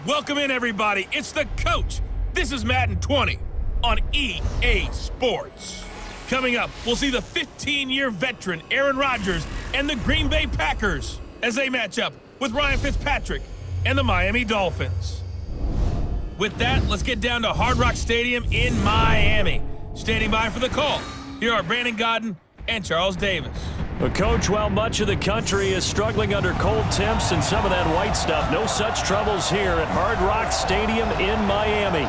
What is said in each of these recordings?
Welcome in, everybody. It's the coach. This is Madden 20 on EA Sports. Coming up, we'll see the 15-year veteran Aaron Rodgers and the Green Bay Packers as they match up with Ryan Fitzpatrick and the Miami Dolphins. With that, let's get down to Hard Rock Stadium in Miami. Standing by for the call, here are Brandon Godden and Charles Davis. Well, Coach, while much of the country is struggling under cold temps and some of that white stuff, no such troubles here at Hard Rock Stadium in Miami.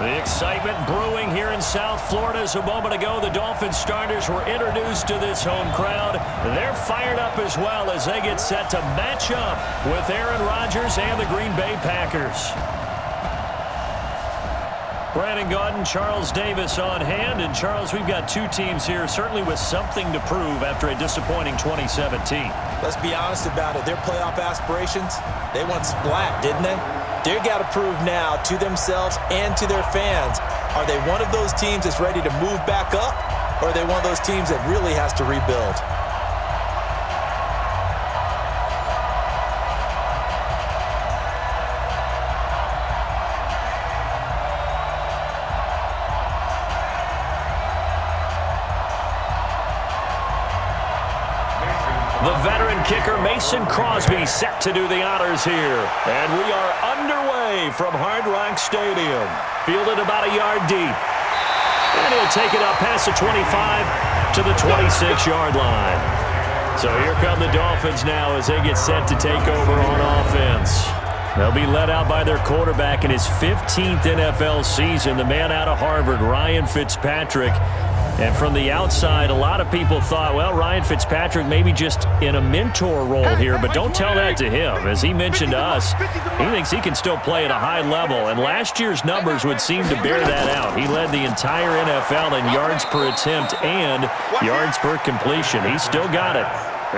The excitement brewing here in South Florida as a moment ago the Dolphins starters were introduced to this home crowd. They're fired up as well as they get set to match up with Aaron Rodgers and the Green Bay Packers. Brandon Godden, Charles Davis on hand. And, Charles, we've got two teams here certainly with something to prove after a disappointing 2017. Let's be honest about it. Their playoff aspirations, they went splat, didn't they? They've got to prove now to themselves and to their fans. Are they one of those teams that's ready to move back up, or are they one of those teams that really has to rebuild? The veteran kicker Mason Crosby set to do the honors here. And we are underway from Hard Rock Stadium. Fielded about a yard deep. And he'll take it up past the 25 to the 26-yard line. So here come the Dolphins now as they get set to take over on offense. They'll be led out by their quarterback in his 15th NFL season, the man out of Harvard, Ryan Fitzpatrick. And from the outside, a lot of people thought, well, Ryan Fitzpatrick maybe just in a mentor role here, but don't tell that to him. As he mentioned to us, he thinks he can still play at a high level, and last year's numbers would seem to bear that out. He led the entire NFL in yards per attempt and yards per completion. He's still got it.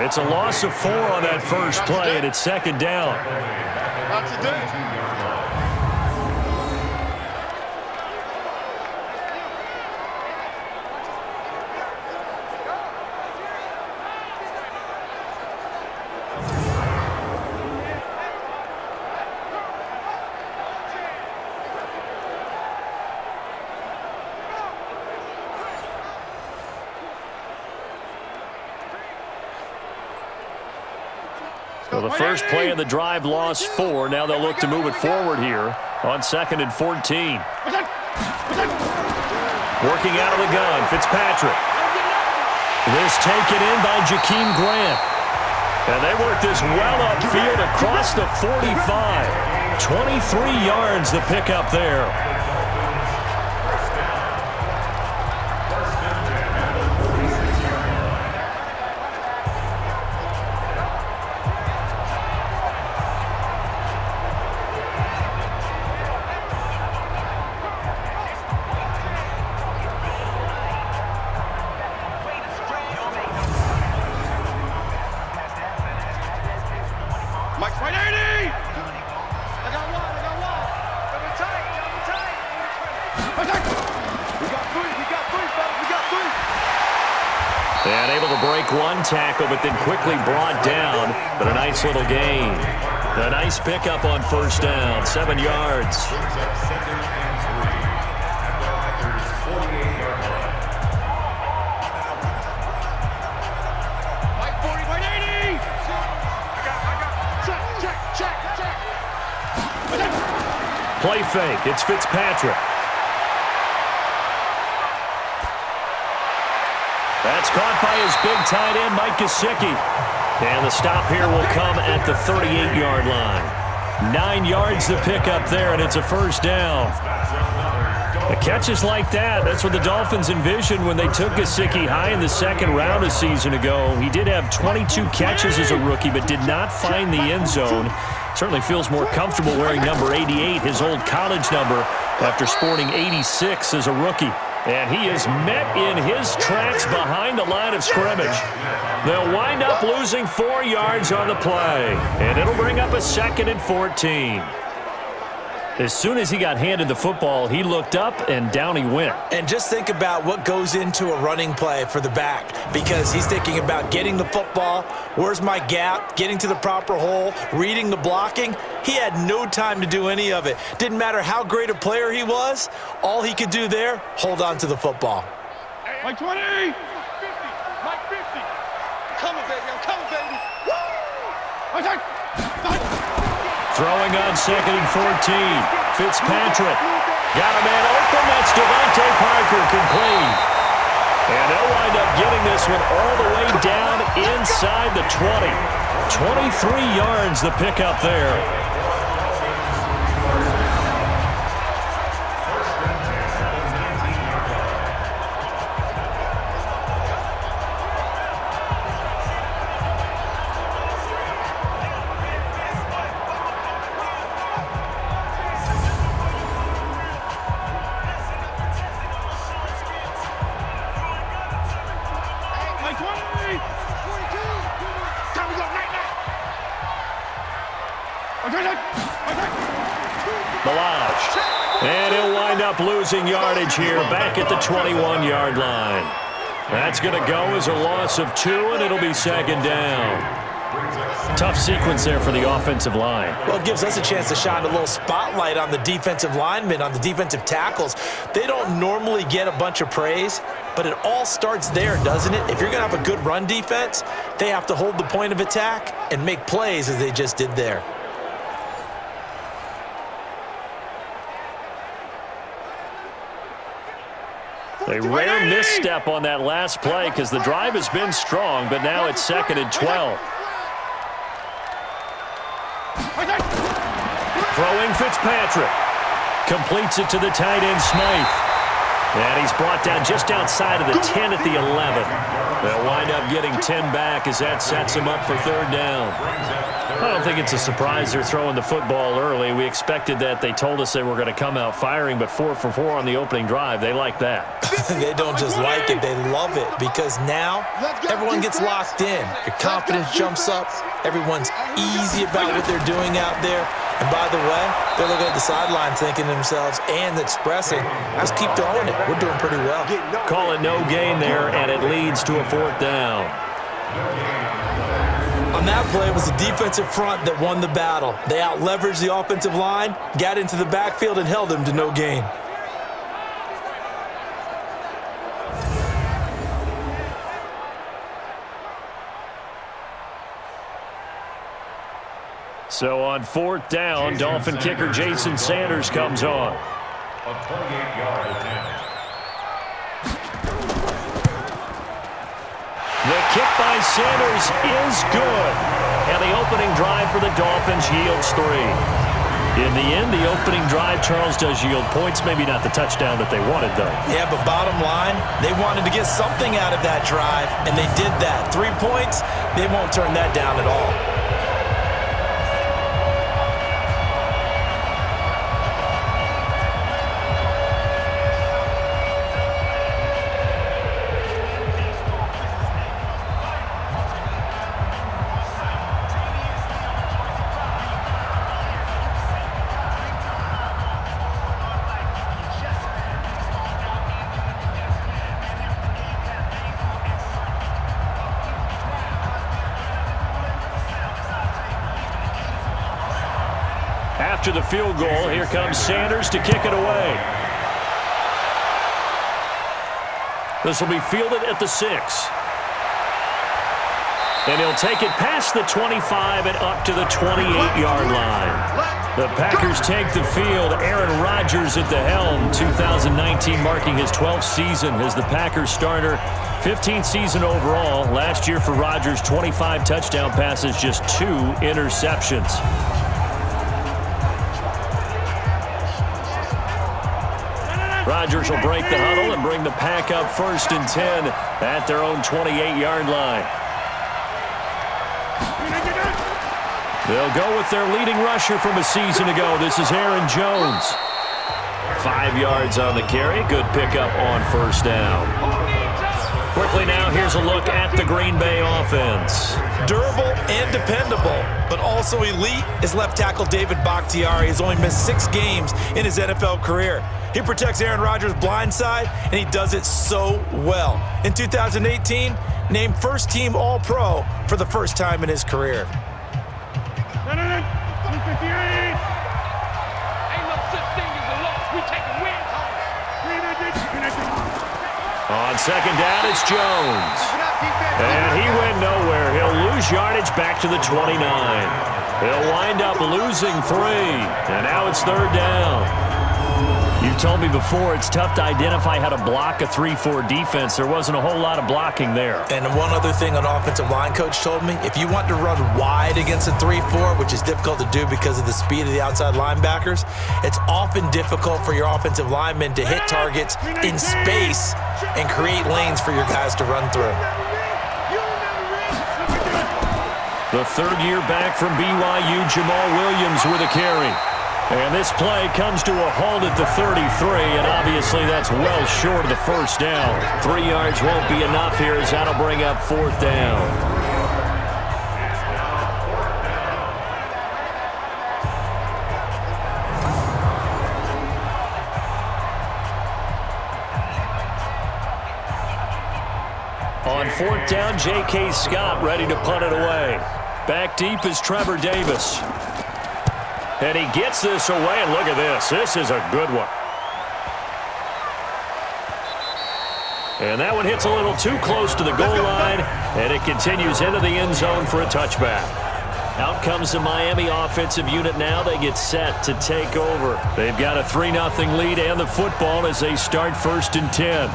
It's a loss of 4 on that first play, and it's second down. Well, the first play of the drive lost 4. Now they'll look to move it forward here on 2nd and 14. Working out of the gun, Fitzpatrick. This taken in by Jakeem Grant. And they work this well upfield across the 45. 23 yards the pickup there. And able to break one tackle, but then quickly brought down. But a nice little gain. A nice pickup on first down, 7 yards. Play fake. It's Fitzpatrick. That's caught by his big tight end, Mike Gesicki. And the stop here will come at the 38-yard line. 9 yards to pick up there, and it's a first down. The catches like that, that's what the Dolphins envisioned when they took Gesicki high in the second round a season ago. He did have 22 catches as a rookie, but did not find the end zone. Certainly feels more comfortable wearing number 88, his old college number, after sporting 86 as a rookie. And he is met in his tracks behind the line of scrimmage. They'll wind up losing 4 yards on the play. And it'll bring up a 2nd and 14. As soon as he got handed the football, he looked up and down he went. And just think about what goes into a running play for the back, because he's thinking about getting the football, where's my gap, getting to the proper hole, reading the blocking. He had no time to do any of it. Didn't matter how great a player he was, all he could do there, hold on to the football. Mike 20! Mike 50! Mike 50! Coming, baby, I'm coming, baby! Woo! Throwing on 2nd and 14. Fitzpatrick got a man open. That's Devontae Parker, complete. And they'll wind up getting this one all the way down inside the 20. 23 yards the pickup there. And he'll wind up losing yardage here back at the 21-yard line. That's going to go as a loss of 2, and it'll be 2nd down. Tough sequence there for the offensive line. Well, it gives us a chance to shine a little spotlight on the defensive linemen, on the defensive tackles. They don't normally get a bunch of praise, but it all starts there, doesn't it? If you're going to have a good run defense, they have to hold the point of attack and make plays as they just did there. A rare misstep on that last play because the drive has been strong, but now it's 2nd and 12. Throwing Fitzpatrick. Completes it to the tight end, Smythe. And he's brought down just outside of the 10 at the 11. They'll wind up getting 10 back as that sets him up for 3rd down. I don't think it's a surprise they're throwing the football early. We expected that. They told us they were going to come out firing, but 4 for 4 on the opening drive. They like that. They don't just like it, they love it, because now everyone gets locked in. Your confidence jumps up. Everyone's easy about what they're doing out there. And by the way, they're looking at the sideline thinking to themselves and expressing, let's keep throwing it. We're doing pretty well. Call it no gain there, and it leads to a 4th down. On that play, it was the defensive front that won the battle. They out-leveraged the offensive line, got into the backfield, and held them to no gain. So on 4th down, Dolphin kicker Jason Sanders comes on. A 28-yard attempt. The kick by Sanders is good. And the opening drive for the Dolphins yields 3. In the end, the opening drive, Charles, does yield points. Maybe not the touchdown that they wanted, though. Yeah, but bottom line, they wanted to get something out of that drive, and they did that. 3 points, they won't turn that down at all. After the field goal, here comes Sanders to kick it away. This will be fielded at the 6. And he'll take it past the 25 and up to the 28-yard line. The Packers take the field. Aaron Rodgers at the helm. 2019 marking his 12th season as the Packers starter. 15th season overall. Last year for Rodgers, 25 touchdown passes, just 2 interceptions. Rodgers will break the huddle and bring the Pack up 1st and 10 at their own 28-yard line. They'll go with their leading rusher from a season ago. This is Aaron Jones. 5 yards on the carry. Good pickup on 1st down. Quickly now, here's a look at the Green Bay offense. Durable and dependable, but also elite is left tackle David Bakhtiari. Has only missed 6 games in his NFL career. He protects Aaron Rodgers' blind side, and he does it so well. In 2018, named first-team All-Pro for the first time in his career. Ain't no such thing as a loss. We taking wins home. On second down, it's Jones. And he went nowhere. He'll lose yardage back to the 29. He'll wind up losing 3. And now it's third down. You've told me before it's tough to identify how to block a 3-4 defense. There wasn't a whole lot of blocking there. And one other thing an offensive line coach told me, if you want to run wide against a 3-4, which is difficult to do because of the speed of the outside linebackers, it's often difficult for your offensive linemen to hit targets in space and create lanes for your guys to run through. The third year back from BYU, Jamal Williams with a carry. And this play comes to a halt at the 33, and obviously that's well short of the first down. 3 yards won't be enough here as that'll bring up fourth down. On fourth down, J.K. Scott ready to punt it away. Back deep is Trevor Davis. And he gets this away, and look at this. This is a good one. And that one hits a little too close to the goal line, and it continues into the end zone for a touchback. Out comes the Miami offensive unit now. They get set to take over. They've got a 3-0 lead and the football as they start 1st and 10.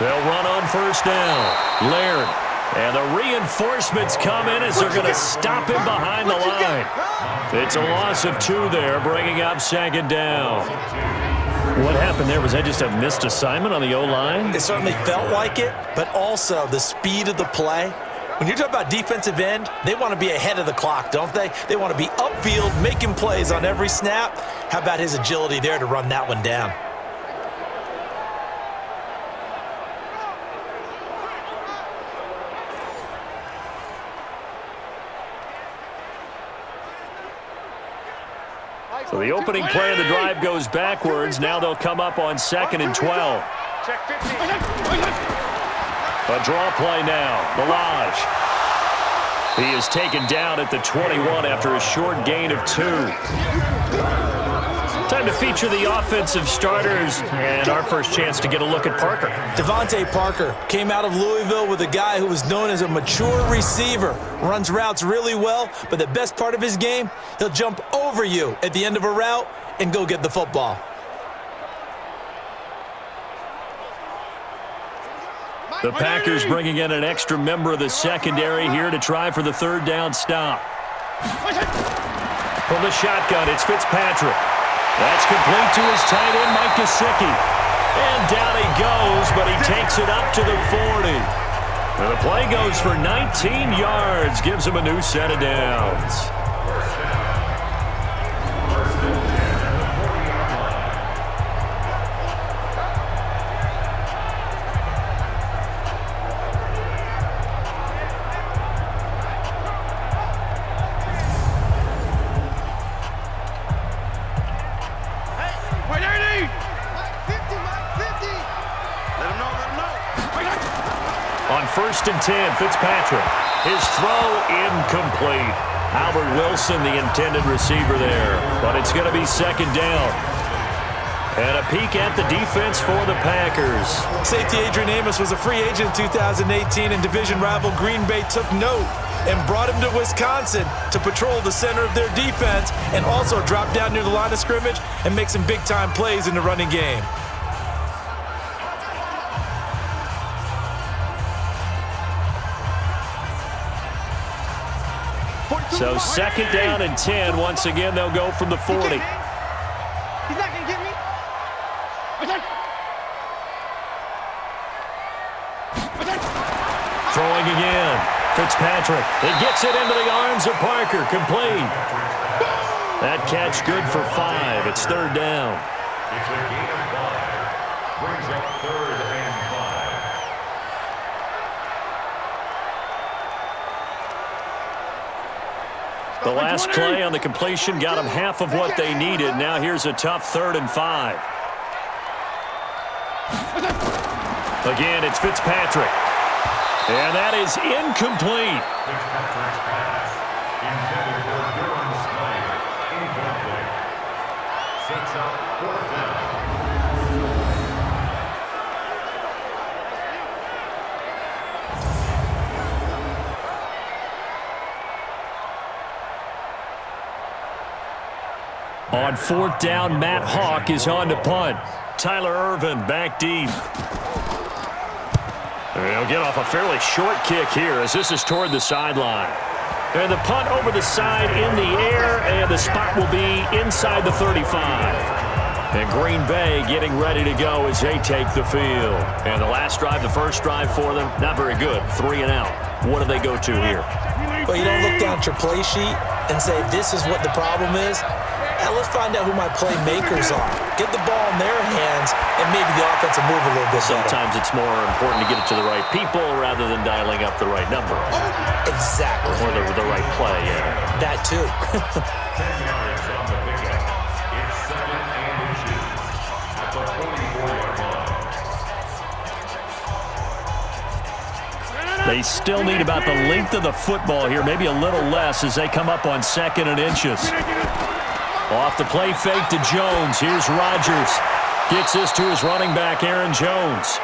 They'll run on first down. Laird. And the reinforcements come in as they're going to stop him behind the line. It's a loss of 2 there, bringing up second down. What happened there? Was that just a missed assignment on the O-line? It certainly felt like it, but also the speed of the play. When you're talking about defensive end, they want to be ahead of the clock, don't they? They want to be upfield, making plays on every snap. How about his agility there to run that one down? So the opening play of the drive goes backwards. Now they'll come up on 2nd and 12. A draw play now. Milage. He is taken down at the 21 after a short gain of 2. Time to feature the offensive starters and our first chance to get a look at Parker. Devontae Parker came out of Louisville with a guy who was known as a mature receiver. Runs routes really well, but the best part of his game, he'll jump over you at the end of a route and go get the football. The Packers bringing in an extra member of the secondary here to try for the 3rd down stop. From the shotgun, it's Fitzpatrick. That's complete to his tight end, Mike Gesicki. And down he goes, but he takes it up to the 40. And the play goes for 19 yards, gives him a new set of downs. On 1st and 10, Fitzpatrick. His throw incomplete. Albert Wilson, the intended receiver there. But it's going to be 2nd down. And a peek at the defense for the Packers. Safety Adrian Amos was a free agent in 2018, and division rival Green Bay took note and brought him to Wisconsin to patrol the center of their defense and also drop down near the line of scrimmage and make some big-time plays in the running game. So 2nd down and 10. Once again, they'll go from the 40. He's not going to get me. Throwing again. Fitzpatrick. It gets it into the arms of Parker. Complete. That catch good for 5. It's third down. It's a gain of 5. Brings up 3rd and 5. The last play on the completion got them half of what they needed. Now here's a tough 3rd and 5. Again, it's Fitzpatrick. And that is incomplete. Fitzpatrick's pass. Intended for Durham's play. Incomplete. Sets up 4th down. On 4th down, Matt Hawk is on to punt. Tyler Irvin back deep. He'll get off a fairly short kick here as this is toward the sideline. And the punt over the side in the air, and the spot will be inside the 35. And Green Bay getting ready to go as they take the field. And the last drive, the first drive for them, not very good. 3 and out. What do they go to here? Well, you don't look down at your play sheet and say, this is what the problem is. Now let's find out who my playmakers are. Get the ball in their hands and maybe the offense will move a little bit better. Sometimes it's more important to get it to the right people rather than dialing up the right number. Exactly. Or the right play, yeah. That too. 10 yards on the pickup. It's 2nd and inches at the 44-yard line. They still need about the length of the football here, maybe a little less as they come up on 2nd and inches. Off the play fake to Jones. Here's Rodgers. Gets this to his running back, Aaron Jones.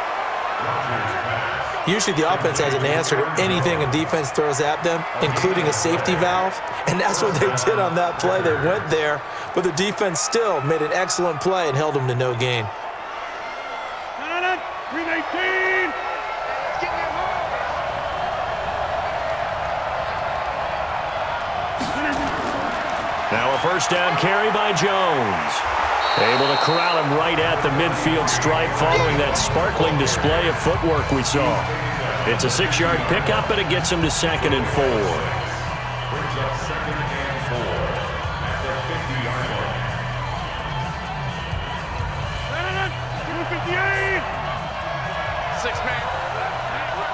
Usually the offense has an answer to anything a defense throws at them, including a safety valve. And that's what they did on that play. They went there, but the defense still made an excellent play and held them to no gain. 318. Now a first down carry by Jones. Able to corral him right at the midfield stripe following that sparkling display of footwork we saw. It's a 6-yard pickup, and it gets him to 2nd and 4. Brings up 2nd and 4 at the 50-yard line. 258. 6-man.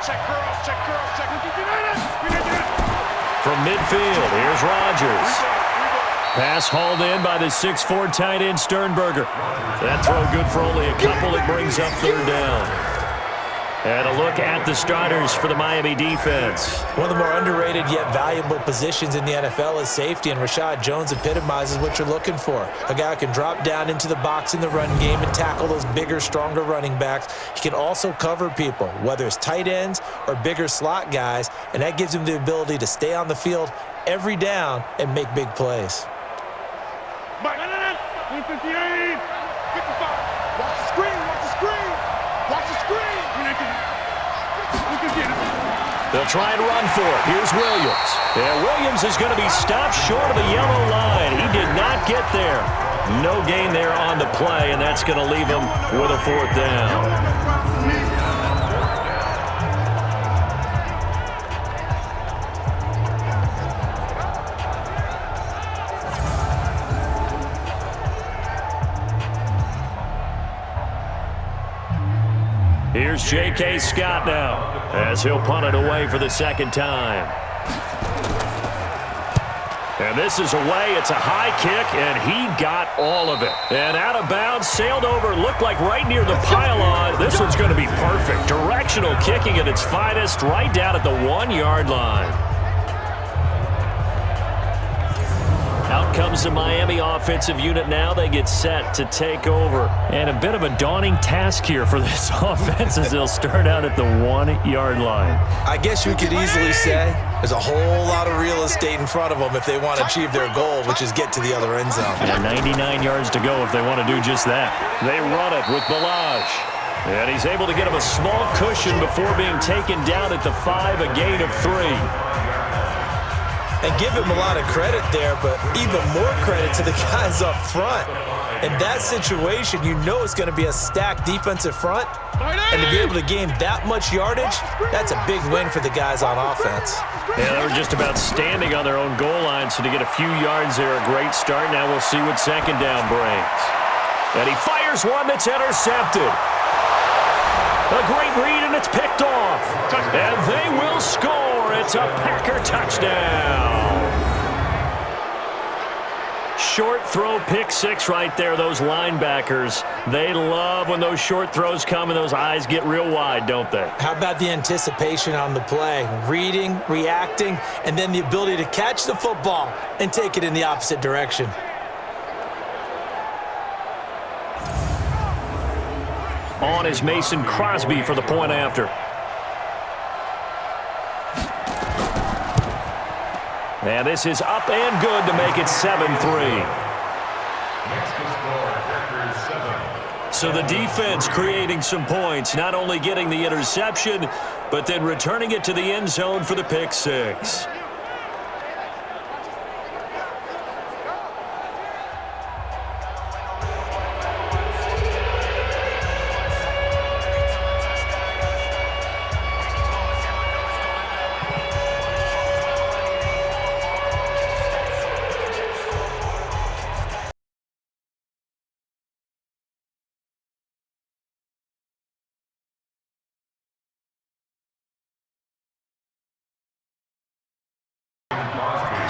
Check curls, check curls, check. From midfield, here's Rodgers. Pass hauled in by the 6'4" tight end Sternberger. That throw good for only a couple. It brings up 3rd down. And a look at the starters for the Miami defense. One of the more underrated yet valuable positions in the NFL is safety, and Rashad Jones epitomizes what you're looking for. A guy who can drop down into the box in the run game and tackle those bigger, stronger running backs. He can also cover people, whether it's tight ends or bigger slot guys, and that gives him the ability to stay on the field every down and make big plays. 158. 55. Watch the screen, watch the screen. Watch the screen. They'll try and run for it. Here's Williams. And Williams is going to be stopped short of the yellow line. He did not get there. No gain there on the play, and that's going to leave him with a 4th down. Here's J.K. Scott now as he'll punt it away for the 2nd time. And this is away. It's a high kick, and he got all of it. And out of bounds, sailed over, looked like right near the pylon. This one's going to be perfect. Directional kicking at its finest, right down at the 1-yard line. Out comes the Miami offensive unit now. They get set to take over. And a bit of a daunting task here for this offense as they'll start out at the 1-yard line. I guess you could easily say there's a whole lot of real estate in front of them if they want to achieve their goal, which is get to the other end zone. And 99 yards to go if they want to do just that. They run it with Balaj. And he's able to get him a small cushion before being taken down at the 5, a gain of 3. And give him a lot of credit there, but even more credit to the guys up front. In that situation, you know it's going to be a stacked defensive front. And to be able to gain that much yardage, that's a big win for the guys on offense. Yeah, they were just about standing on their own goal line, so to get a few yards there, a great start. Now we'll see what second down brings. And he fires one that's intercepted. A great read, and it's picked off. And they will score. It's a Packer touchdown. Short throw, pick six right there. Those linebackers, they love when those short throws come and those eyes get real wide, don't they? How about the anticipation on the play? Reading, reacting, and then the ability to catch the football and take it in the opposite direction. On is Mason Crosby for the point after. And this is up and good to make it 7-3. So the defense creating some points, not only getting the interception, but then returning it to the end zone for the pick six.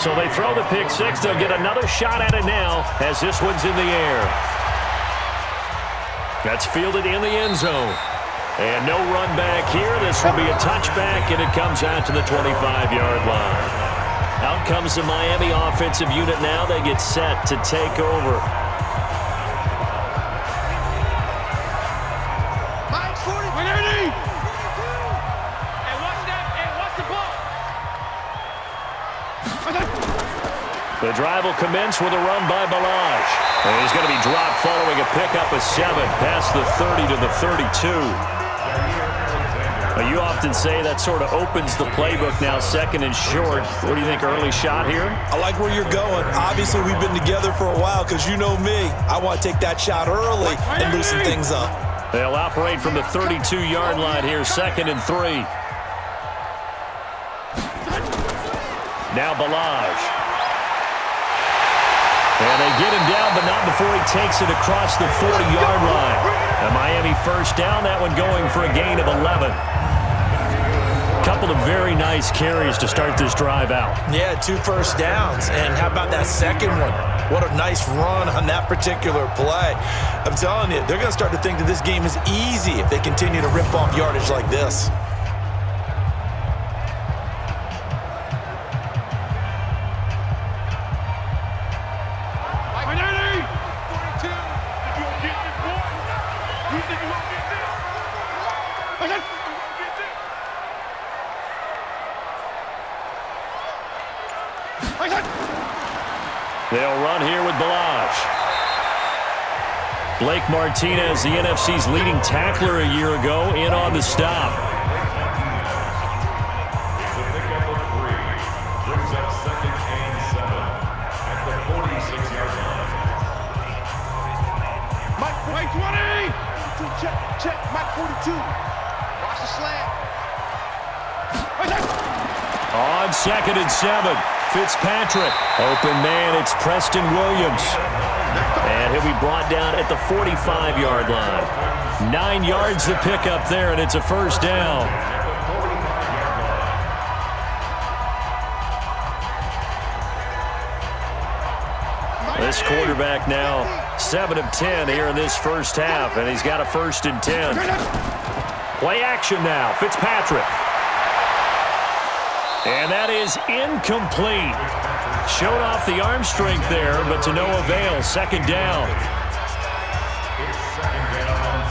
So they throw the pick six. They'll get another shot at it now as this one's in the air. That's fielded in the end zone. And no run back here. This will be a touchback, and it comes out to the 25-yard line. Out comes the Miami offensive unit now. They get set to take over. The drive will commence with a run by Balaj. And he's going to be dropped following a pickup of 7 past the 30 to the 32. You often say that sort of opens the playbook now, second and short. What do you think, early shot here? I like where you're going. Obviously, we've been together for a while because you know me. I want to take that shot early and loosen things up. They'll operate from the 32-yard line here, 2nd and 3. Now Balaj. And they get him down, but not before he takes it across the 40-yard line. A Miami first down, that one going for a gain of 11. Couple of very nice carries to start this drive out. Yeah, 2 first downs. And how about that second one? What a nice run on that particular play. I'm telling you, they're going to start to think that this game is easy if they continue to rip off yardage like this. They'll run here with Balaj. Blake Martinez, the NFC's leading tackler a year ago, in on the stop. It's a pickup of 3. Brings up 2nd and 7 at the 46-yard line. Mike 20! Check. Mike 42. Watch the slant. On 2nd and 7, Fitzpatrick. Open man, it's Preston Williams. And he'll be brought down at the 45-yard line. 9 yards to pick up there, and it's a first down. This quarterback now 7 of 10 here in this first half, and he's got a 1st and 10. Play action now, Fitzpatrick. And that is incomplete. Showed off the arm strength there, but to no avail. 2nd down. It's 2nd down and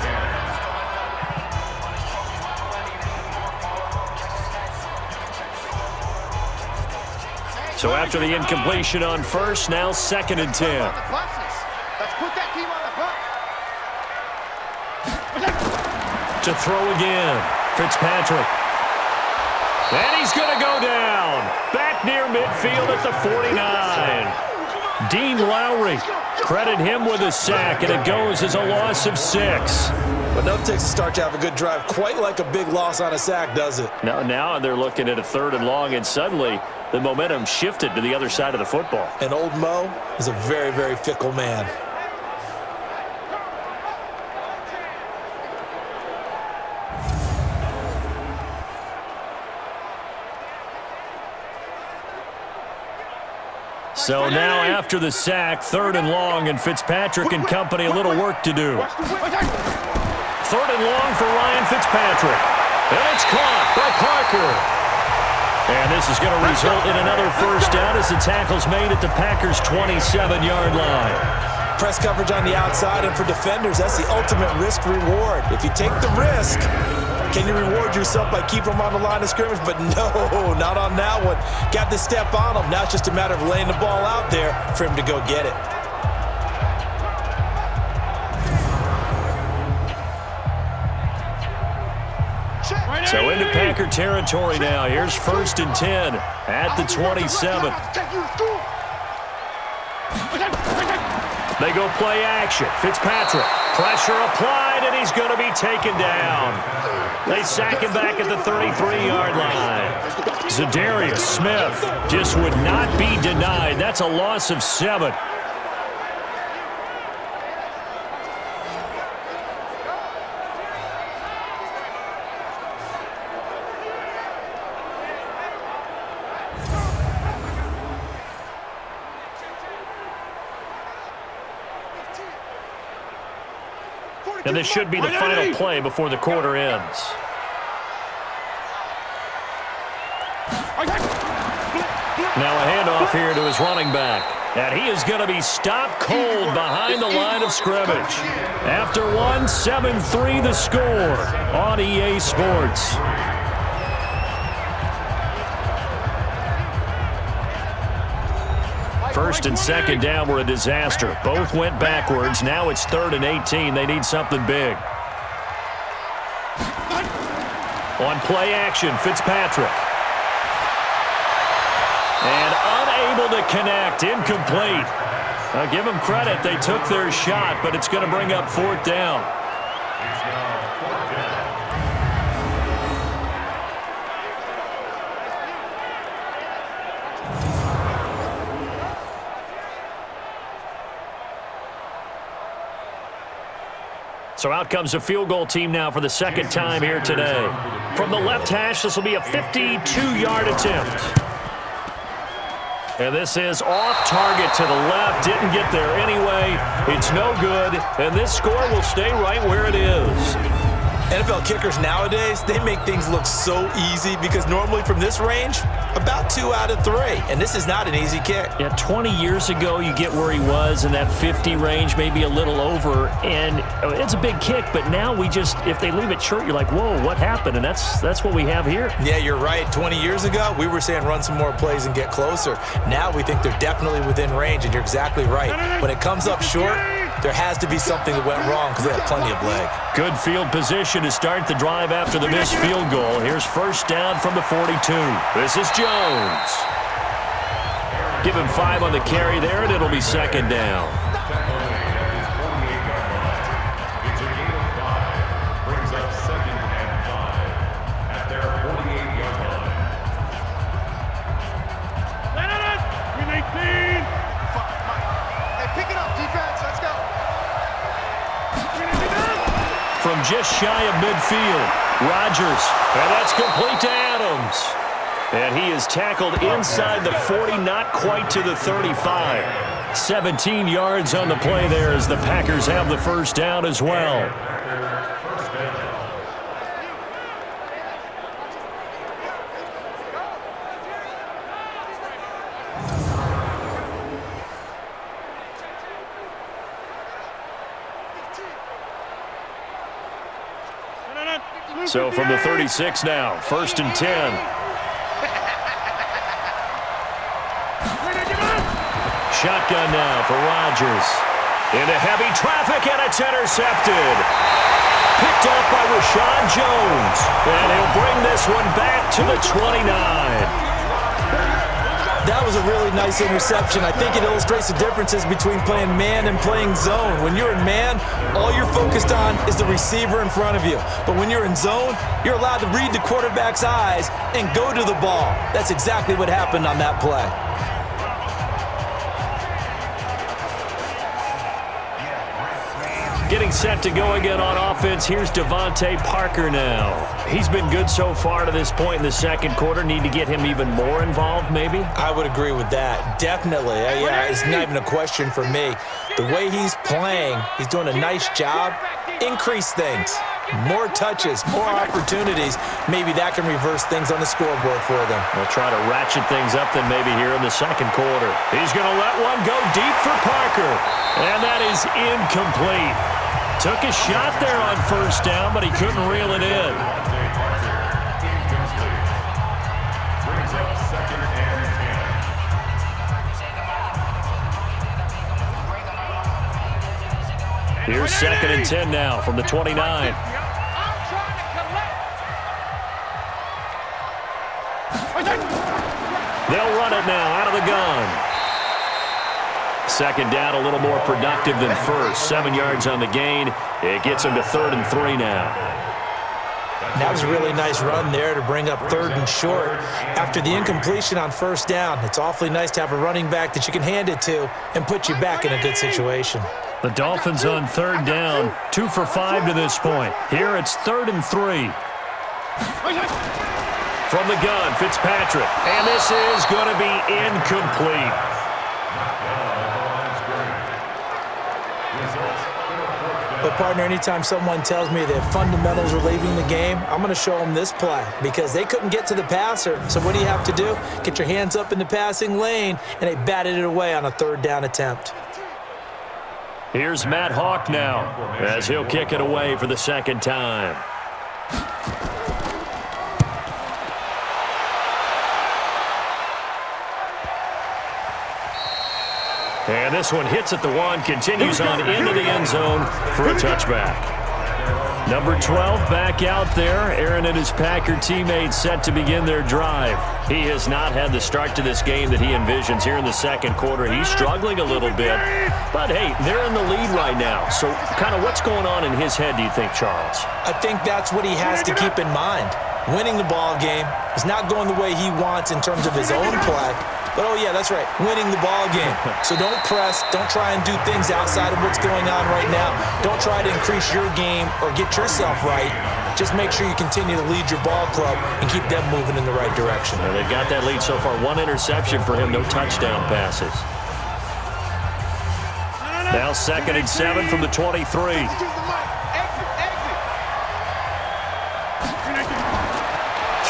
10. So after the incompletion on first, now 2nd and 10. Let's put that team on the bus. To throw again, Fitzpatrick. And he's going to go down. Back near midfield at the 49. Dean Lowry. Credit him with a sack, and it goes as a loss of 6. But no takes to start to have a good drive, quite like a big loss on a sack, does it? Now they're looking at a 3rd and long, and suddenly the momentum shifted to the other side of the football. And old Mo is a very, very fickle man. So now after the sack, 3rd and long, and Fitzpatrick and company a little work to do. 3rd and long for Ryan Fitzpatrick. And it's caught by Parker. And this is going to result in another first down as the tackle's made at the Packers' 27-yard line. Press coverage on the outside, and for defenders, that's the ultimate risk-reward. If you take the risk, can you reward yourself by keeping them on the line of scrimmage? But no, not on that one. Got to step on them. Now it's just a matter of laying the ball out there for him to go get it. So into Packer territory now. Here's 1st and 10 at the 27. They go play action. Fitzpatrick, pressure applied, and he's going to be taken down. They sack him back at the 33-yard line. Zadarius Smith just would not be denied. That's a loss of 7. And this should be the final play before the quarter ends. Now a handoff here to his running back. And he is going to be stopped cold behind the line of scrimmage. After 1, 7-3 the score on EA Sports. First and second down were a disaster. Both went backwards. Now it's 3rd and 18. They need something big. On play action, Fitzpatrick. And unable to connect. Incomplete. I'll give them credit. They took their shot, but it's going to bring up 4th down. So out comes a field goal team now for the 2nd time here today. From the left hash, this will be a 52-yard attempt. And this is off target to the left. Didn't get there anyway. It's no good. And this score will stay right where it is. NFL kickers nowadays, they make things look so easy because normally from this range, about 2 out of 3. And this is not an easy kick. Yeah, 20 years ago, you get where he was in that 50 range, maybe a little over. And it's a big kick, but now we just, if they leave it short, you're like, whoa, what happened? And that's what we have here. Yeah, you're right. 20 years ago, we were saying run some more plays and get closer. Now we think they're definitely within range, and you're exactly right. When it comes up short, there has to be something that went wrong because they have plenty of leg. Good field position to start the drive after the missed field goal. Here's first down from the 42. This is Jones. Give him 5 on the carry there, and it'll be 2nd down. It's a gain of 5. Brings up 2nd and 5 at their 48-yard line. Win 18. Hey, pick it up, defense. Let's go. From just shy of midfield, Rodgers, and that's complete to Adams. And he is tackled inside the 40, not quite to the 35. 17 yards on the play there as the Packers have the first down as well. So from the 36 now, 1st and 10. Shotgun now for Rodgers. Into heavy traffic, and it's intercepted. Picked up by Rashad Jones. And he'll bring this one back to the 29. That was a really nice interception. I think it illustrates the differences between playing man and playing zone. When you're in man, all you're focused on is the receiver in front of you. But when you're in zone, you're allowed to read the quarterback's eyes and go to the ball. That's exactly what happened on that play. Getting set to go again on offense. Here's Devontae Parker now. He's been good so far to this point in the second quarter. Need to get him even more involved, maybe? I would agree with that. Definitely. Yeah, it's not even a question for me. The way he's playing, he's doing a nice job. Increase things. More touches, more opportunities. Maybe that can reverse things on the scoreboard for them. We'll try to ratchet things up then maybe here in the second quarter. He's going to let one go deep for Parker. And that is incomplete. Took a shot there on first down, but he couldn't reel it in. Brings up 2nd and 10. Here's 2nd and 10 now from the 29. They'll run it now out of the gun. Second down, a little more productive than first. 7 yards on the gain. It gets him to 3rd and 3 now. That was a really nice run there to bring up 3rd and short. After the incompletion on first down, it's awfully nice to have a running back that you can hand it to and put you back in a good situation. The Dolphins on 3rd down, 2 for 5 to this point. Here it's 3rd and 3. From the gun, Fitzpatrick. And this is going to be incomplete. But, partner, anytime someone tells me that fundamentals are leaving the game, I'm going to show them this play because they couldn't get to the passer. So what do you have to do? Get your hands up in the passing lane, and they batted it away on a 3rd down attempt. Here's Matt Hawk now as he'll kick it away for the second time. And this one hits at the 1, continues on into the end zone for a touchback. Number 12 back out there. Aaron and his Packer teammates set to begin their drive. He has not had the start to this game that he envisions here in the second quarter. He's struggling a little bit. But, hey, they're in the lead right now. So kind of what's going on in his head, do you think, Charles? I think that's what he has to keep in mind. Winning the ball game is not going the way he wants in terms of his own play. But, oh, yeah, that's right, winning the ball game. So don't press. Don't try and do things outside of what's going on right now. Don't try to increase your game or get yourself right. Just make sure you continue to lead your ball club and keep them moving in the right direction. And they've got that lead so far. 1 interception for him, no touchdown passes. Now 2nd and 7 from the 23.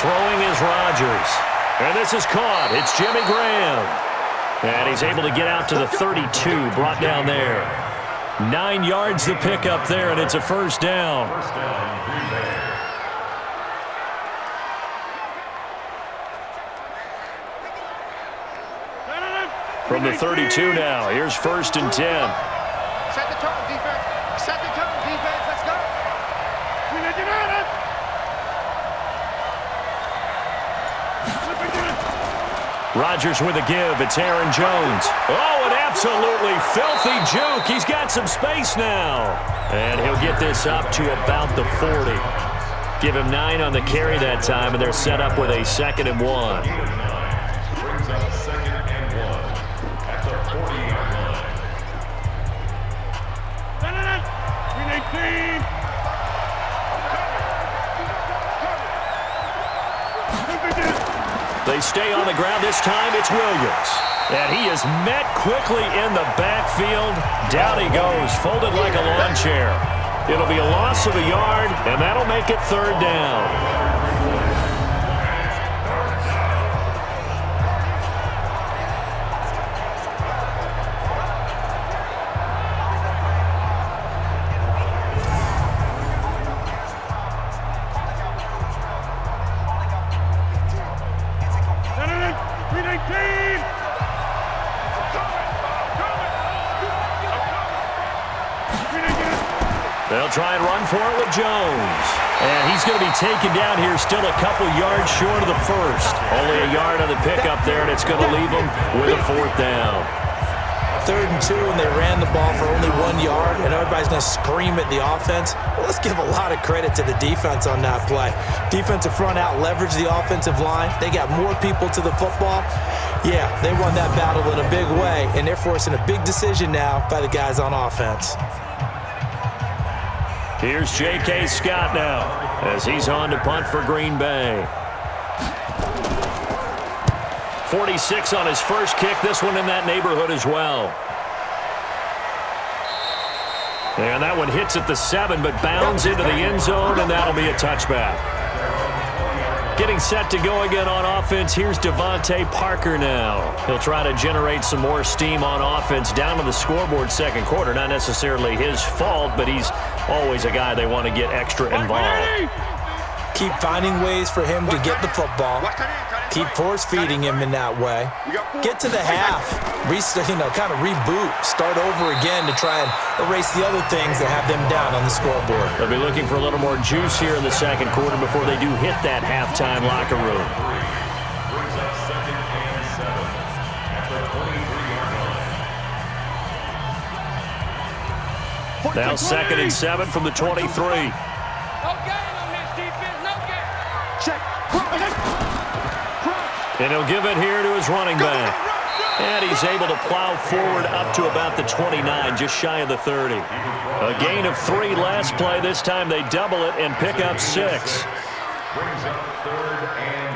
Throwing is Rodgers. And this is caught. It's Jimmy Graham. And he's able to get out to the 32, brought down there. 9 yards to pick up there, and it's a first down. From the 32 now, here's 1st and 10. Set the tone, defense. Set the tone, defense. Let's go. Rodgers with a give. It's Aaron Jones. Oh, an absolutely filthy juke. He's got some space now. And he'll get this up to about the 40. Give him 9 on the carry that time, and they're set up with a 2nd and 1. Brings up 2nd and 1 at the 40-yard line. They stay on the ground. This time it's Williams. And he is met quickly in the backfield. Down he goes, folded like a lawn chair. It'll be a loss of a yard, and that'll make it 3rd down. They'll try and run for it with Jones. And he's going to be taken down here still a couple yards short of the first. Only a yard on the pickup there, and it's going to leave him with a 4th down. 3rd and 2, and they ran the ball for only 1 yard, and everybody's going to scream at the offense. Well, let's give a lot of credit to the defense on that play. Defensive front out leveraged the offensive line. They got more people to the football. Yeah, they won that battle in a big way, and they're forcing a big decision now by the guys on offense. Here's J.K. Scott now as he's on to punt for Green Bay. 46 on his first kick. This one in that neighborhood as well. And that one hits at the 7, but bounds into the end zone, and that'll be a touchback. Getting set to go again on offense, here's Devontae Parker now. He'll try to generate some more steam on offense down to the scoreboard second quarter. Not necessarily his fault, but he's always a guy they want to get extra involved. Keep finding ways for him to get the football. Keep force-feeding him in that way. Get to the half. Kind of reboot. Start over again to try and erase the other things that have them down on the scoreboard. They'll be looking for a little more juice here in the second quarter before they do hit that halftime locker room. Brings up 2nd and 7 at the 23-yard line. Now 2nd and 7 from the 23. No game on this defense, no game. Check. And he'll give it here to his running back. And he's able to plow forward up to about the 29, just shy of the 30. A gain of 3 last play. This time they double it and pick up 6. Brings up 3rd and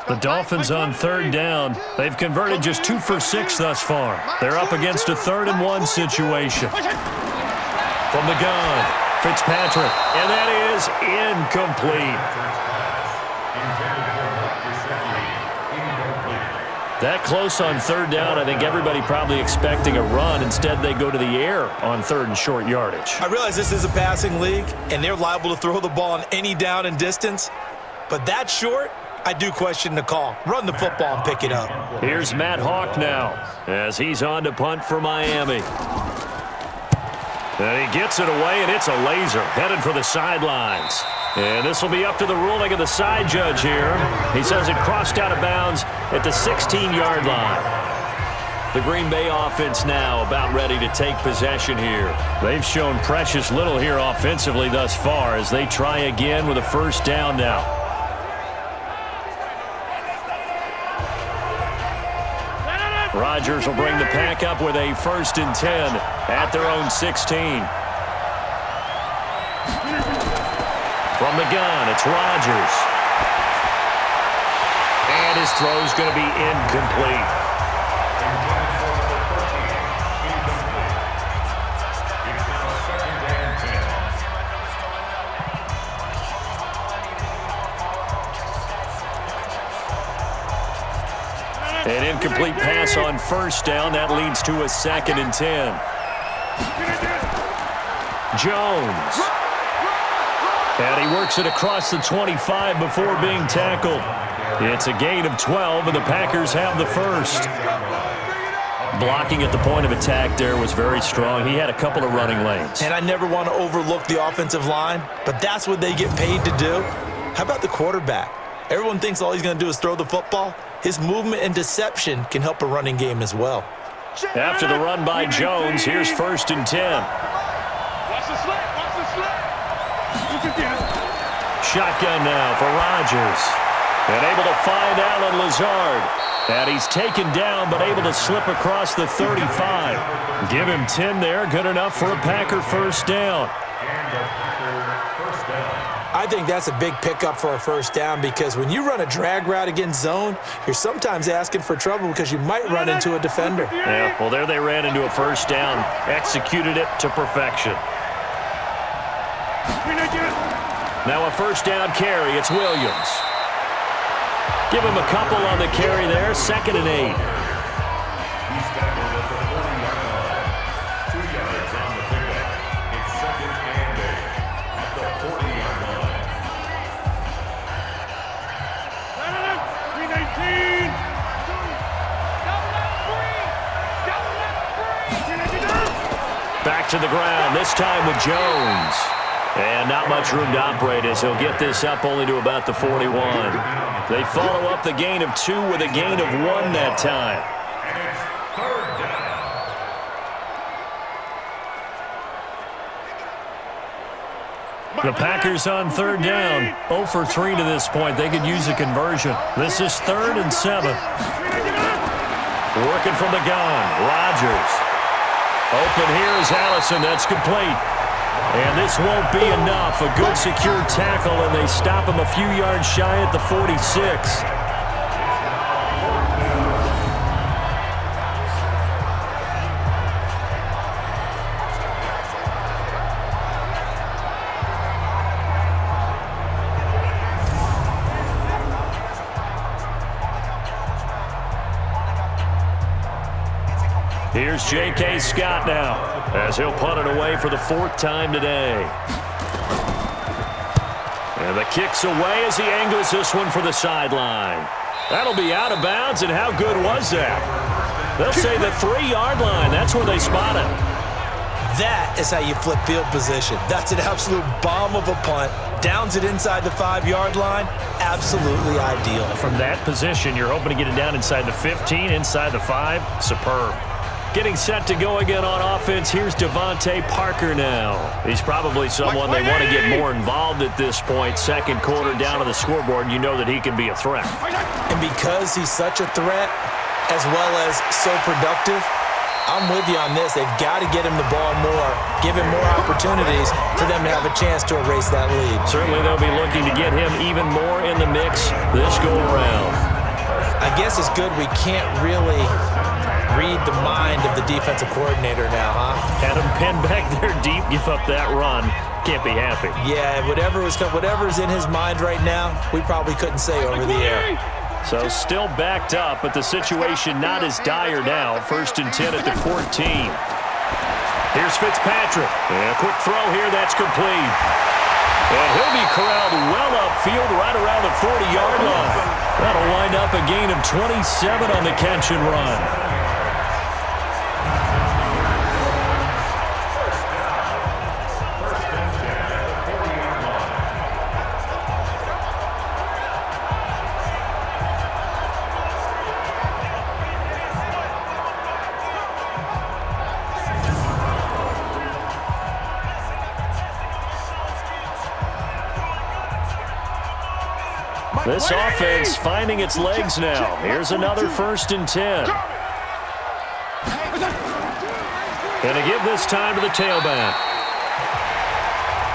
1. The Dolphins on 3rd down. They've converted just 2 for 6 thus far. They're up against a 3rd and 1 situation. From the gun, Fitzpatrick, and that is incomplete. That close on 3rd down, I think everybody probably expecting a run. Instead, they go to the air on 3rd and short yardage. I realize this is a passing league, and they're liable to throw the ball on any down and distance, but that short, I do question the call. Run the football and pick it up. Here's Matt Hawk now as he's on to punt for Miami. And he gets it away, and it's a laser headed for the sidelines. And this will be up to the ruling of the side judge here. He says it crossed out of bounds at the 16-yard line. The Green Bay offense now about ready to take possession here. They've shown precious little here offensively thus far as they try again with a 1st down now. Rodgers will bring the pack up with a 1st and 10 at their own 16. From the gun, it's Rodgers. And his throw's going to be incomplete. An incomplete pass on 1st down. That leads to a 2nd and 10. Jones. And he works it across the 25 before being tackled. It's a gain of 12, and the Packers have the 1st. Blocking at the point of attack there was very strong. He had a couple of running lanes. And I never want to overlook the offensive line, but that's what they get paid to do. How about the quarterback? Everyone thinks all he's going to do is throw the football. His movement and deception can help a running game as well. After the run by Jones, here's 1st and 10. Watch the slip, watch the slip. Shotgun now for Rodgers. And able to find Alan Lazard. And he's taken down, but able to slip across the 35. Give him 10 there, good enough for a Packer 1st down. I think that's a big pickup for a 1st down because when you run a drag route against zone, you're sometimes asking for trouble because you might run into a defender. Yeah, well, there they ran into a 1st down. Executed it to perfection. Now a 1st down carry. It's Williams. Give him a couple on the carry there. 2nd and 8. He's tackled at the 40-yard line. 2 yards on the pickup. It's 2nd and 8 at the 40-yard line. 319. Back to the ground, this time with Jones. And not much room to operate as he'll get this up only to about the 41. They follow up the gain of 2 with a gain of 1 that time. And it's third down. The Packers on third down. 0 for 3 to this point. They could use a conversion. This is 3rd and 7. Working from the gun, Rodgers. Open here is Allison. That's complete. And this won't be enough. A good secure tackle, and they stop him a few yards shy at the 46. Here's J.K. Scott now, as he'll punt it away for the 4th time today. And the kick's away as he angles this one for the sideline. That'll be out of bounds, and how good was that? They'll say the 3-yard line. That's where they spot it. That is how you flip field position. That's an absolute bomb of a punt. Downs it inside the 5-yard line. Absolutely ideal. From that position, you're hoping to get it down inside the 15, inside the 5. Superb. Getting set to go again on offense. Here's Devontae Parker now. He's probably someone they want to get more involved at this point. 2nd quarter down to the scoreboard, and you know that he can be a threat. And because he's such a threat, as well as so productive, I'm with you on this. They've got to get him the ball more, give him more opportunities for them to have a chance to erase that lead. Certainly they'll be looking to get him even more in the mix this go-around. I guess it's good we can't really read the mind of the defensive coordinator now, huh? Had him pinned back there deep, give up that run. Can't be happy. Yeah, whatever's in his mind right now, we probably couldn't say over the air. So still backed up, but the situation not as dire now. 1st and 10 at the 14. Here's Fitzpatrick. And a quick throw here, that's complete. And he'll be corralled well upfield right around the 40-yard line. That'll wind up a gain of 27 on the catch and run. This offense finding its legs now. Here's another 1st and 10. Going to give this time to the tailback.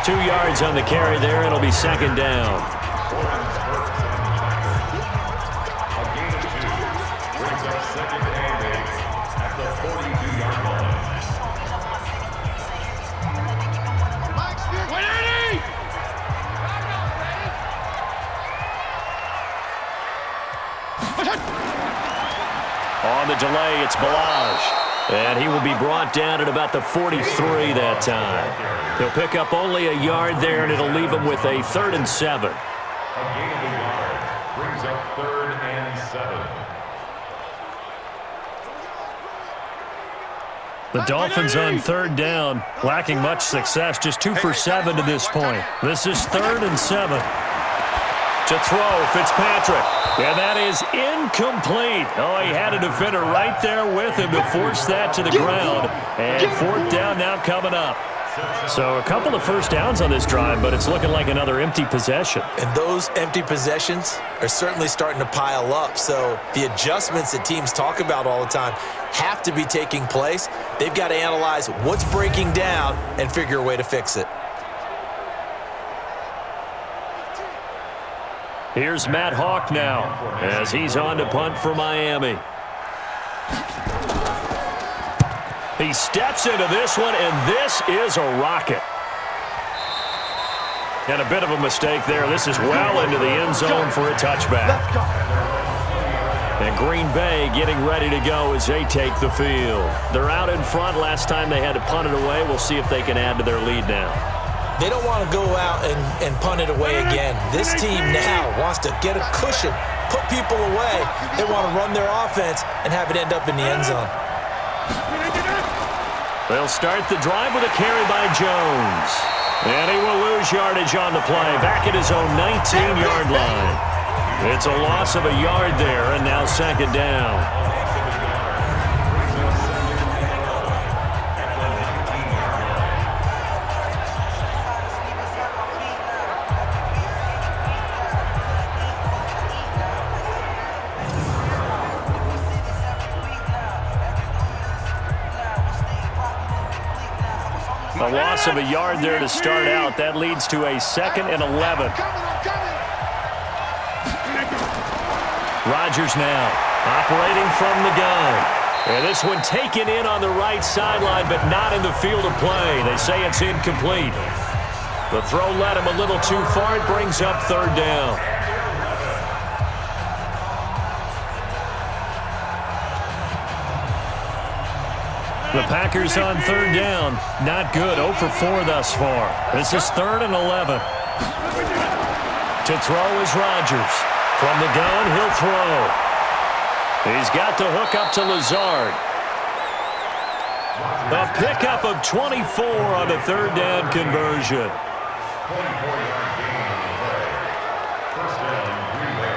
2 yards on the carry there. It'll be 2nd down. A gain of 2 brings up 2nd and 8 at the 42-yard line. On the delay, it's Balaj. And he will be brought down at about the 43 that time. He'll pick up only a yard there, and it'll leave him with a 3rd and 7. A gain of a yard brings up 3rd and 7. The Dolphins on 3rd down, lacking much success, just 2 for 7 to this point. This is 3rd and 7. To throw, Fitzpatrick. And that is incomplete. Oh, he had a defender right there with him to force that to the ground. And 4th down now coming up. So a couple of first downs on this drive, but it's looking like another empty possession. And those empty possessions are certainly starting to pile up. So the adjustments that teams talk about all the time have to be taking place. They've got to analyze what's breaking down and figure a way to fix it. Here's Matt Hawk now as he's on to punt for Miami. He steps into this one, and this is a rocket. And a bit of a mistake there. This is well into the end zone for a touchback. And Green Bay getting ready to go as they take the field. They're out in front. Last time they had to punt it away. We'll see if they can add to their lead now. They don't want to go out and punt it away again. This team now wants to get a cushion, put people away. They want to run their offense and have it end up in the end zone. They'll start the drive with a carry by Jones. And he will lose yardage on the play, back at his own 19-yard line. It's a loss of a yard there, and now second down. A loss of a yard there to start out. That leads to a 2nd and 11. Rodgers now operating from the gun. And this one taken in on the right sideline, but not in the field of play. They say it's incomplete. The throw led him a little too far. It brings up 3rd down. The Packers on 3rd down. Not good. 0 for 4 thus far. This is 3rd and 11. To throw is Rodgers. From the gun, he'll throw. He's got the hook up to Lazard. A pickup of 24 on the 3rd down conversion. 24-yard gain on the play. First down, Green Bay.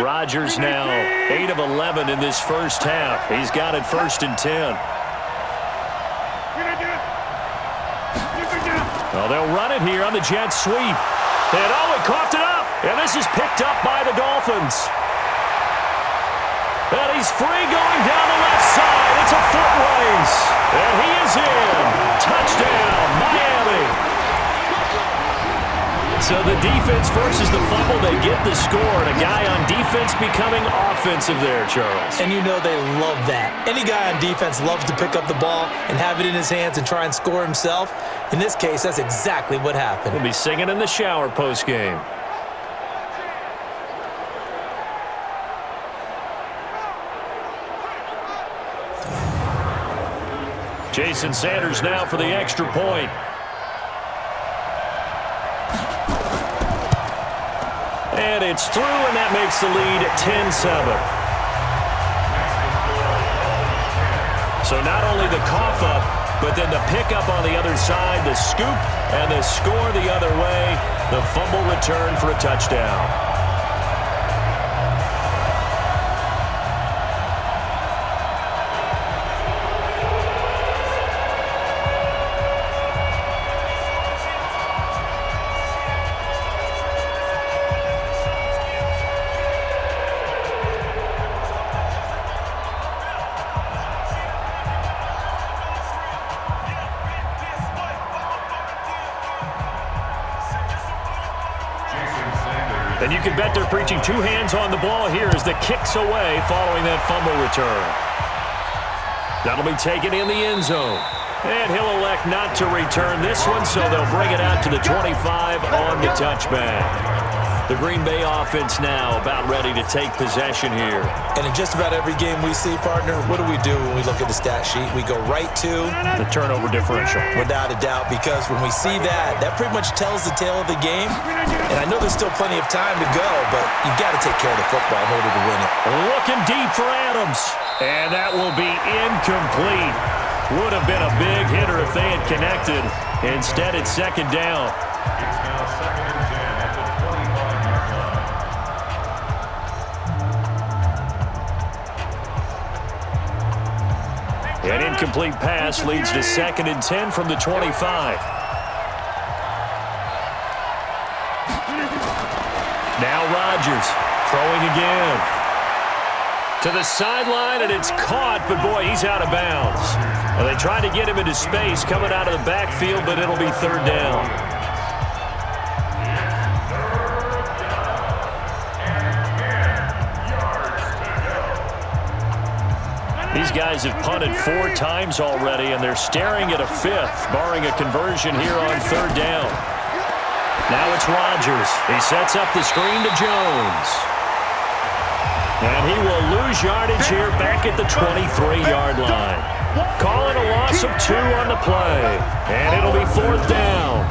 Rodgers now 8 of 11 in this first half. He's got it 1st and 10. Well, they'll run it here on the jet sweep. And he coughed it up. And this is picked up by the Dolphins. And he's free going down the left side. It's a foot race. And he is in. Touchdown, Miami. So the defense forces the fumble. They get the score. And a guy on defense becoming offensive there, Charles. And you know they love that. Any guy on defense loves to pick up the ball and have it in his hands and try and score himself. In this case, that's exactly what happened. We'll be singing in the shower post-game. Jason Sanders now for the extra point. And it's through, and that makes the lead 10-7. So not only the cough up, but then the pickup on the other side, the scoop, and the score the other way. The fumble return for a touchdown. And you can bet they're preaching 2 hands on the ball here as the kick's away following that fumble return. That'll be taken in the end zone. And he'll elect not to return this one, so they'll bring it out to the 25 on the touchback. The Green Bay offense now about ready to take possession here. And in just about every game we see, partner, what do we do when we look at the stat sheet? We go right to the turnover differential. Without a doubt, because when we see that, that pretty much tells the tale of the game. And I know there's still plenty of time to go, but you've got to take care of the football in order to win it. Looking deep for Adams. And that will be incomplete. Would have been a big hitter if they had connected. Instead, it's second down. It's now 2nd and 10 at the 25-yard line. An incomplete pass leads to 2nd and 10 from the 25. Now Rodgers throwing again. To the sideline, and it's caught, but boy, he's out of bounds. Well, they tried to get him into space coming out of the backfield, but it'll be 3rd down. These guys have punted 4 times already, and they're staring at a 5th, barring a conversion here on 3rd down. Now it's Rodgers. He sets up the screen to Jones. And he will lose yardage here back at the 23-yard line. Calling a loss of 2 on the play. And it'll be 4th down.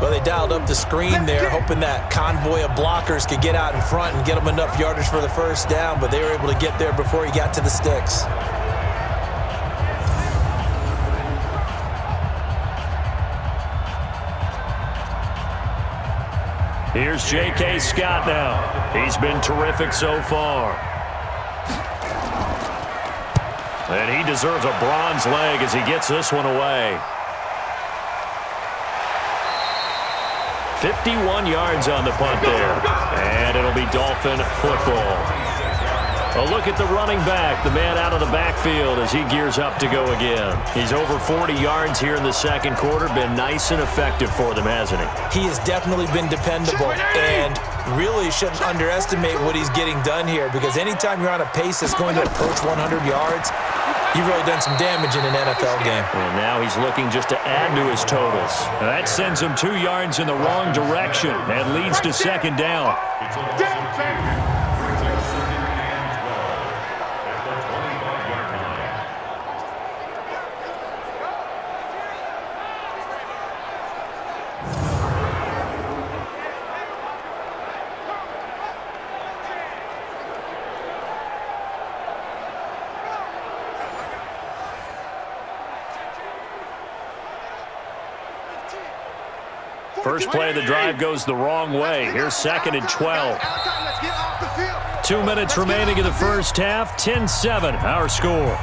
Well, they dialed up the screen there, hoping that convoy of blockers could get out in front and get them enough yardage for the 1st down, but they were able to get there before he got to the sticks. Here's J.K. Scott now. He's been terrific so far. And he deserves a bronze leg as he gets this one away. 51 yards on the punt there. And it'll be Dolphin football. A look at the running back, the man out of the backfield as he gears up to go again. He's over 40 yards here in the 2nd quarter. Been nice and effective for them, hasn't he? He has definitely been dependable and really shouldn't underestimate what he's getting done here, because anytime you're on a pace that's going to approach 100 yards, you've really done some damage in an NFL game. And now he's looking just to add to his totals. And that sends him 2 yards in the wrong direction and leads to 2nd down. First play of the drive goes the wrong way. Here's 2nd and 12. 2 minutes remaining in the 1st half. 10-7, our score.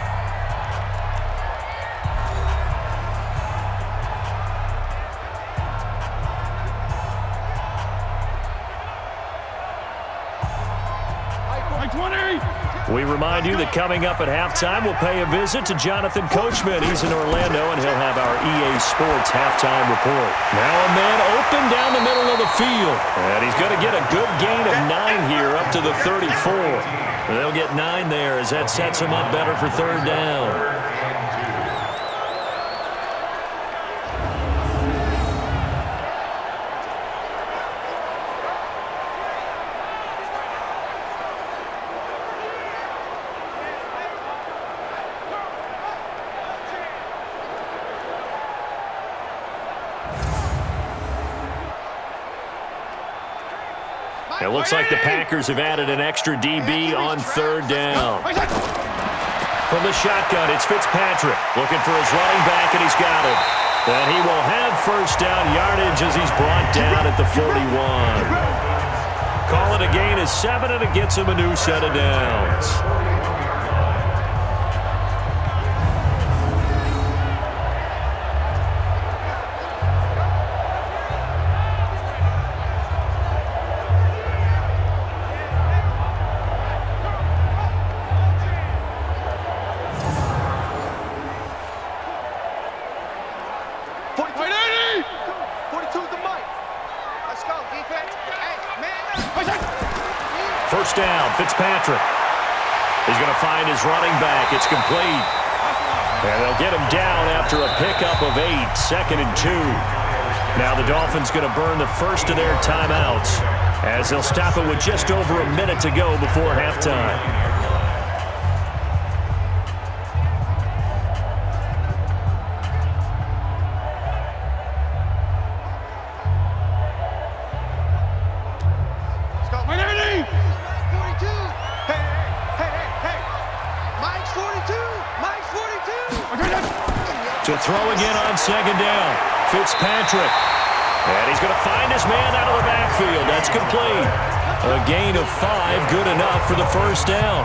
We remind you that coming up at halftime, we'll pay a visit to Jonathan Coachman. He's in Orlando, and he'll have our EA Sports halftime report. Now a man open down the middle of the field. And he's going to get a good gain of 9 here up to the 34. They'll get 9 there as that sets him up better for 3rd down. It looks like the Packers have added an extra DB on 3rd down. From the shotgun, it's Fitzpatrick looking for his running back, and he's got it. And he will have 1st down yardage as he's brought down at the 41. Call it a gain of 7, and it gets him a new set of downs. First down, Fitzpatrick. He's going to find his running back. It's complete. And they'll get him down after a pickup of 8, 2nd and 2. Now the Dolphins going to burn the first of their timeouts as they'll stop it with just over a minute to go before halftime. To throw again on 2nd down. Fitzpatrick. And he's going to find his man out of the backfield. That's complete. A gain of 5, good enough for the 1st down.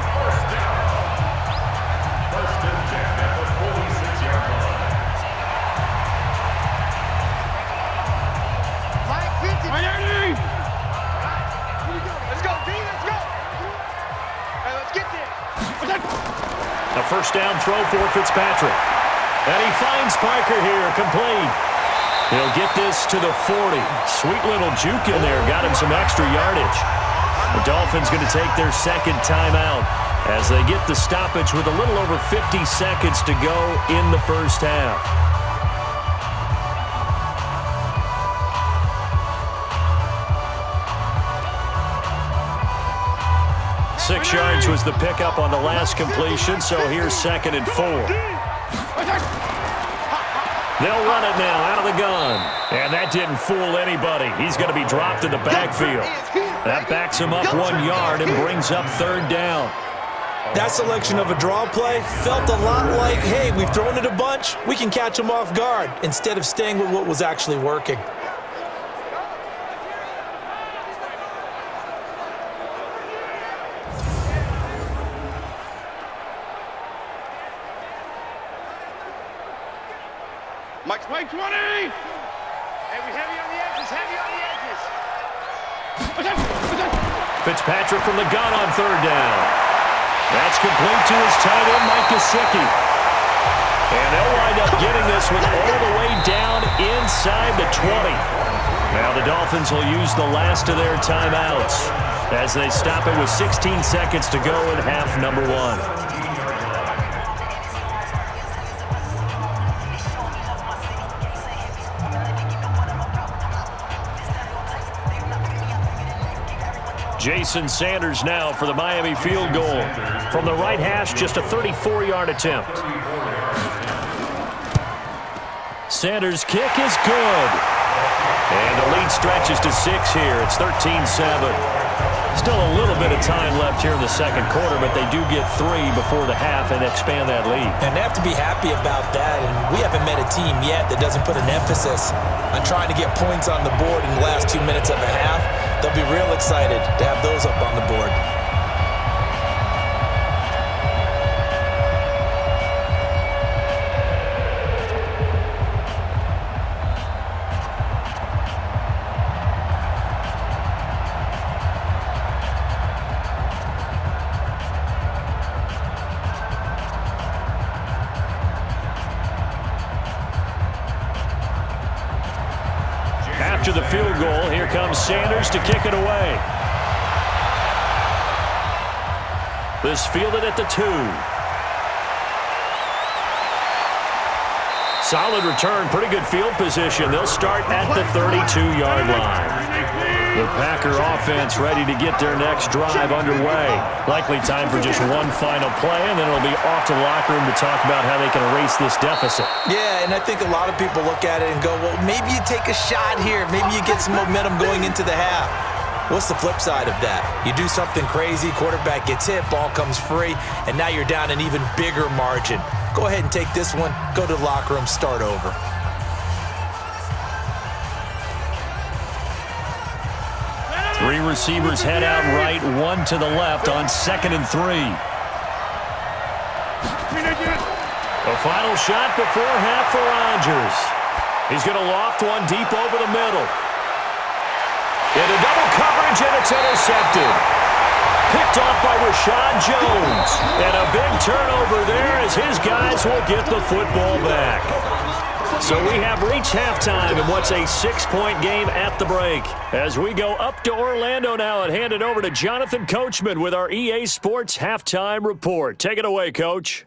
Let's go, D, let's go. Hey, let's get there. A 1st down throw for Fitzpatrick. And he finds Parker here, complete. He'll get this to the 40. Sweet little juke in there, got him some extra yardage. The Dolphins going to take their 2nd timeout. as they get the stoppage with a little over 50 seconds to go in the first half. Six yards was the pickup on the last completion, so here's 2nd and 4. They'll run it now out of the gun. And that didn't fool anybody. He's going to be dropped in the backfield. That backs him up 1 yard and brings up 3rd down. That selection of a draw play felt a lot like, hey, we've thrown it a bunch, we can catch them off guard, instead of staying with what was actually working. Mike 20! Hey, we heavy on the edges, Fitzpatrick from the gun on 3rd down. That's complete to his tight end, Mike Gesicki. And they'll wind up getting this one all the way down inside the 20. Now the Dolphins will use the last of their timeouts as they stop it with 16 seconds to go in half number 1. Jason Sanders now for the Miami field goal. From the right hash, just a 34-yard attempt. Sanders' kick is good. And the lead stretches to 6 here. It's 13-7. Still a little bit of time left here in the second quarter, but they do get 3 before the half and expand that lead. And they have to be happy about that. And we haven't met a team yet that doesn't put an emphasis on trying to get points on the board in the last 2 minutes of a half. They'll be real excited to have those up on the board. After the field goal, here comes Sanders to kick it away. This fielded at the 2. Solid return, pretty good field position. They'll start at the 32-yard line. The Packer offense ready to get their next drive underway. Likely time for just one final play, and then it'll be off to the locker room to talk about how they can erase this deficit. Yeah, and I think a lot of people look at it and go, well, maybe you take a shot here. Maybe you get some momentum going into the half. What's the flip side of that? You do something crazy, quarterback gets hit, ball comes free, and now you're down an even bigger margin. Go ahead and take this one, go to the locker room, start over. Three receivers head out right, one to the left on 2nd and 3. A final shot before half for Rodgers. He's going to loft one deep over the middle. Into double coverage, and it's intercepted. Picked off by Rashad Jones. And a big turnover there as his guys will get the football back. So we have reached halftime in what's a 6-point game at the break. As we go up to Orlando now and hand it over to Jonathan Coachman with our EA Sports Halftime Report. Take it away, Coach.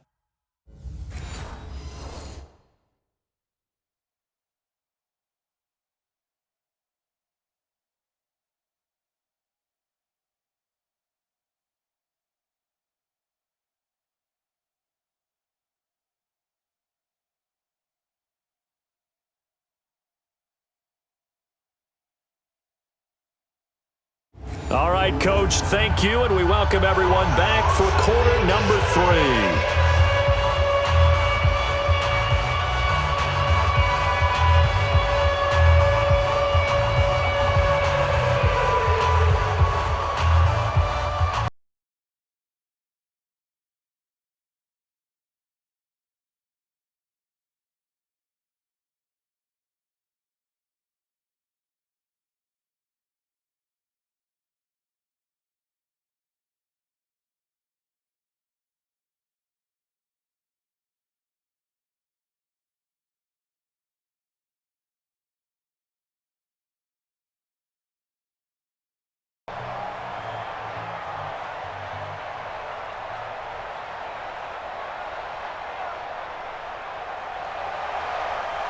All right, Coach, thank you, and we welcome everyone back for quarter number 3.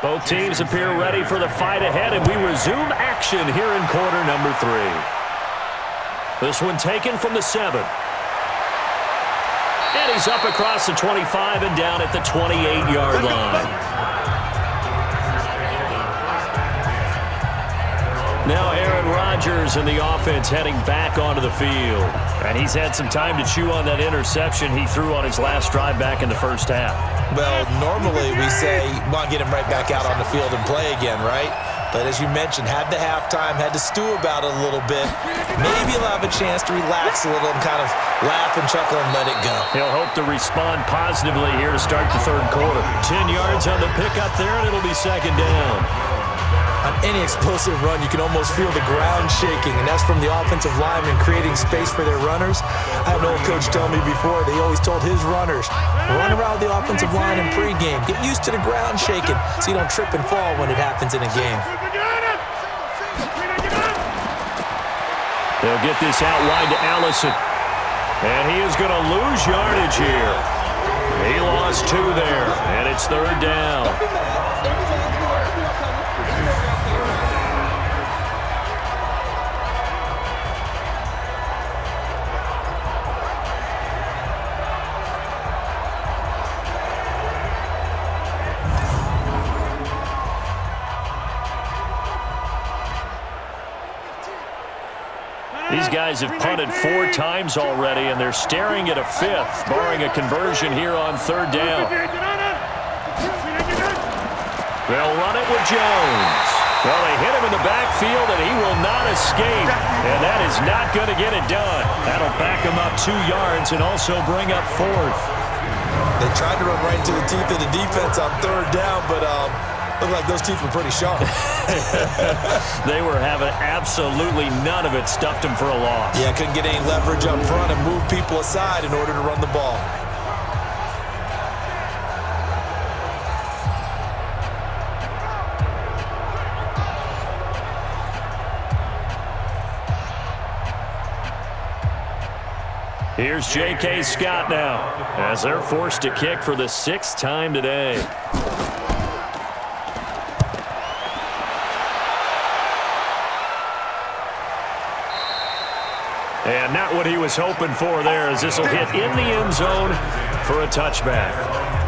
Both teams appear ready for the fight ahead, and we resume action here in quarter number 3. This one taken from the 7. And he's up across the 25 and down at the 28-yard line. Now Aaron Rodgers and the offense heading back onto the field. And he's had some time to chew on that interception he threw on his last drive back in the first half. Well, normally we say, want to get him right back out on the field and play again, right? But as you mentioned, had the halftime, had to stew about it a little bit. Maybe he'll have a chance to relax a little and kind of laugh and chuckle and let it go. He'll hope to respond positively here to start the third quarter. 10 yards on the pickup there, and it'll be second down. On any explosive run, you can almost feel the ground shaking, and that's from the offensive linemen creating space for their runners. I had an old coach tell me before, they always told his runners, run around the offensive line in pregame. Get used to the ground shaking so you don't trip and fall when it happens in a game. They'll get this out wide to Allison. And he is going to lose yardage here. He lost 2 there, and it's third down. These guys have punted 4 times already, and they're staring at a 5th, barring a conversion here on third down. They'll run it with Jones. Well, they hit him in the backfield, and he will not escape, and that is not going to get it done. That'll back him up 2 yards and also bring up 4th. They tried to run right into the teeth of the defense on third down, but looked like those teeth were pretty sharp. They were having absolutely none of it, stuffed them for a loss. Yeah, couldn't get any leverage up front and move people aside in order to run the ball. Here's J.K. Scott now, as they're forced to kick for the 6th time today. And not what he was hoping for there, as this will hit in the end zone for a touchback.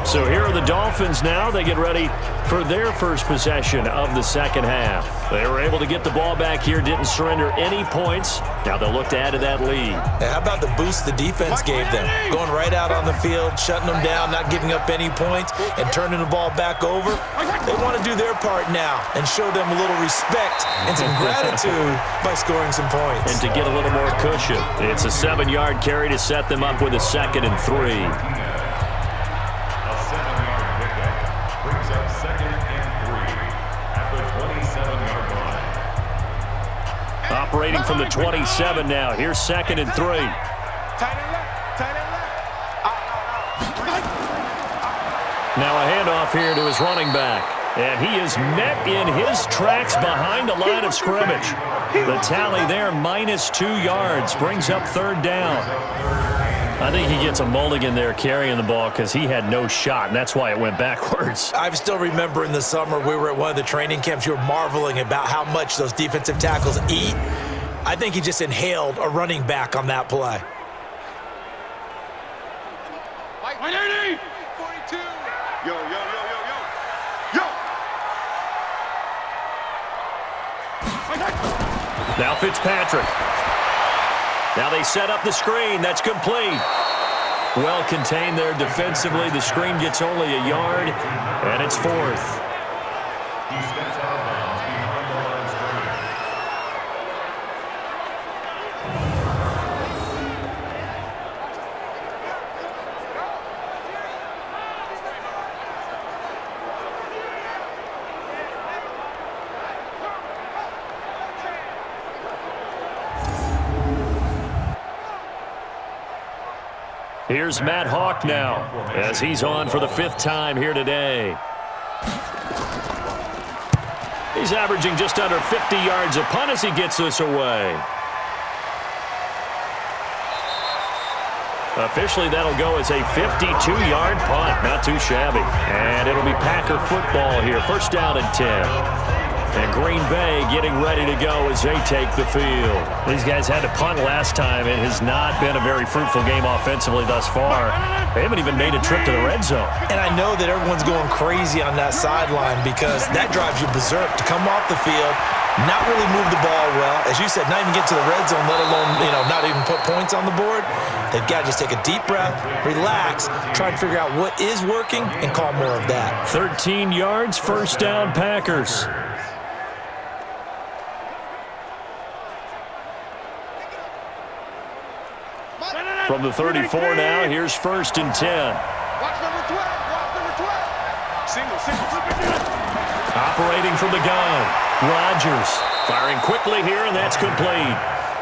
So here are the Dolphins now. They get ready for their first possession of the second half. They were able to get the ball back here, didn't surrender any points. Now they'll look to add to that lead. How about the boost the defense gave them? Going right out on the field, shutting them down, not giving up any points, and turning the ball back over. They want to do their part now and show them a little respect and some gratitude by scoring some points. And to get a little more cushion. It's a 7-yard carry to set them up with a 2nd and 3. Operating from the 27 now. Here's 2nd and 3. Now a handoff here to his running back. And he is met in his tracks behind the line of scrimmage. The tally there, -2 yards, brings up third down. I think he gets a mulligan there carrying the ball because he had no shot, and that's why it went backwards. I still remember in the summer we were at one of the training camps. You were marveling about how much those defensive tackles eat. I think he just inhaled a running back on that play. 180! 42! Yo, yo, yo, yo, yo! Yo! Now Fitzpatrick. Now they set up the screen. That's complete. Well contained there defensively. The screen gets only a yard, and it's 4th. He steps out of bounds behind the line of scrimmage. Here's Matt Hawk now, as he's on for the 5th time here today. He's averaging just under 50 yards a punt as he gets this away. Officially, that'll go as a 52-yard punt. Not too shabby. And it'll be Packer football here. First down and 10. And Green Bay getting ready to go as they take the field. These guys had to punt last time. It has not been a very fruitful game offensively thus far. They haven't even made a trip to the red zone. And I know that everyone's going crazy on that sideline because that drives you berserk to come off the field, not really move the ball well. As you said, not even get to the red zone, let alone, not even put points on the board. They've got to just take a deep breath, relax, try and figure out what is working, and call more of that. 13 yards, first down, Packers. From the 34 now, here's first and 10. Watch number 12. Watch number 12. Single. Operating from the gun. Rodgers firing quickly here, and that's complete.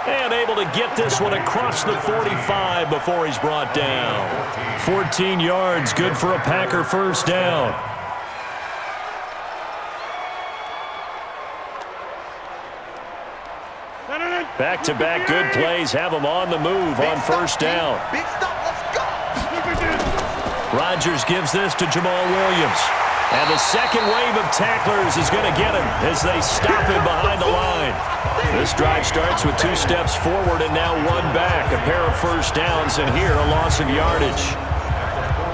And able to get this one across the 45 before he's brought down. 14 yards, good for a Packer first down. Back-to-back good plays have him on the move on first down. Big stop. Let's go. Rodgers gives this to Jamal Williams. And the second wave of tacklers is going to get him as they stop him behind the line. This drive starts with 2 steps forward and now 1 back. A pair of first downs, and here a loss of yardage.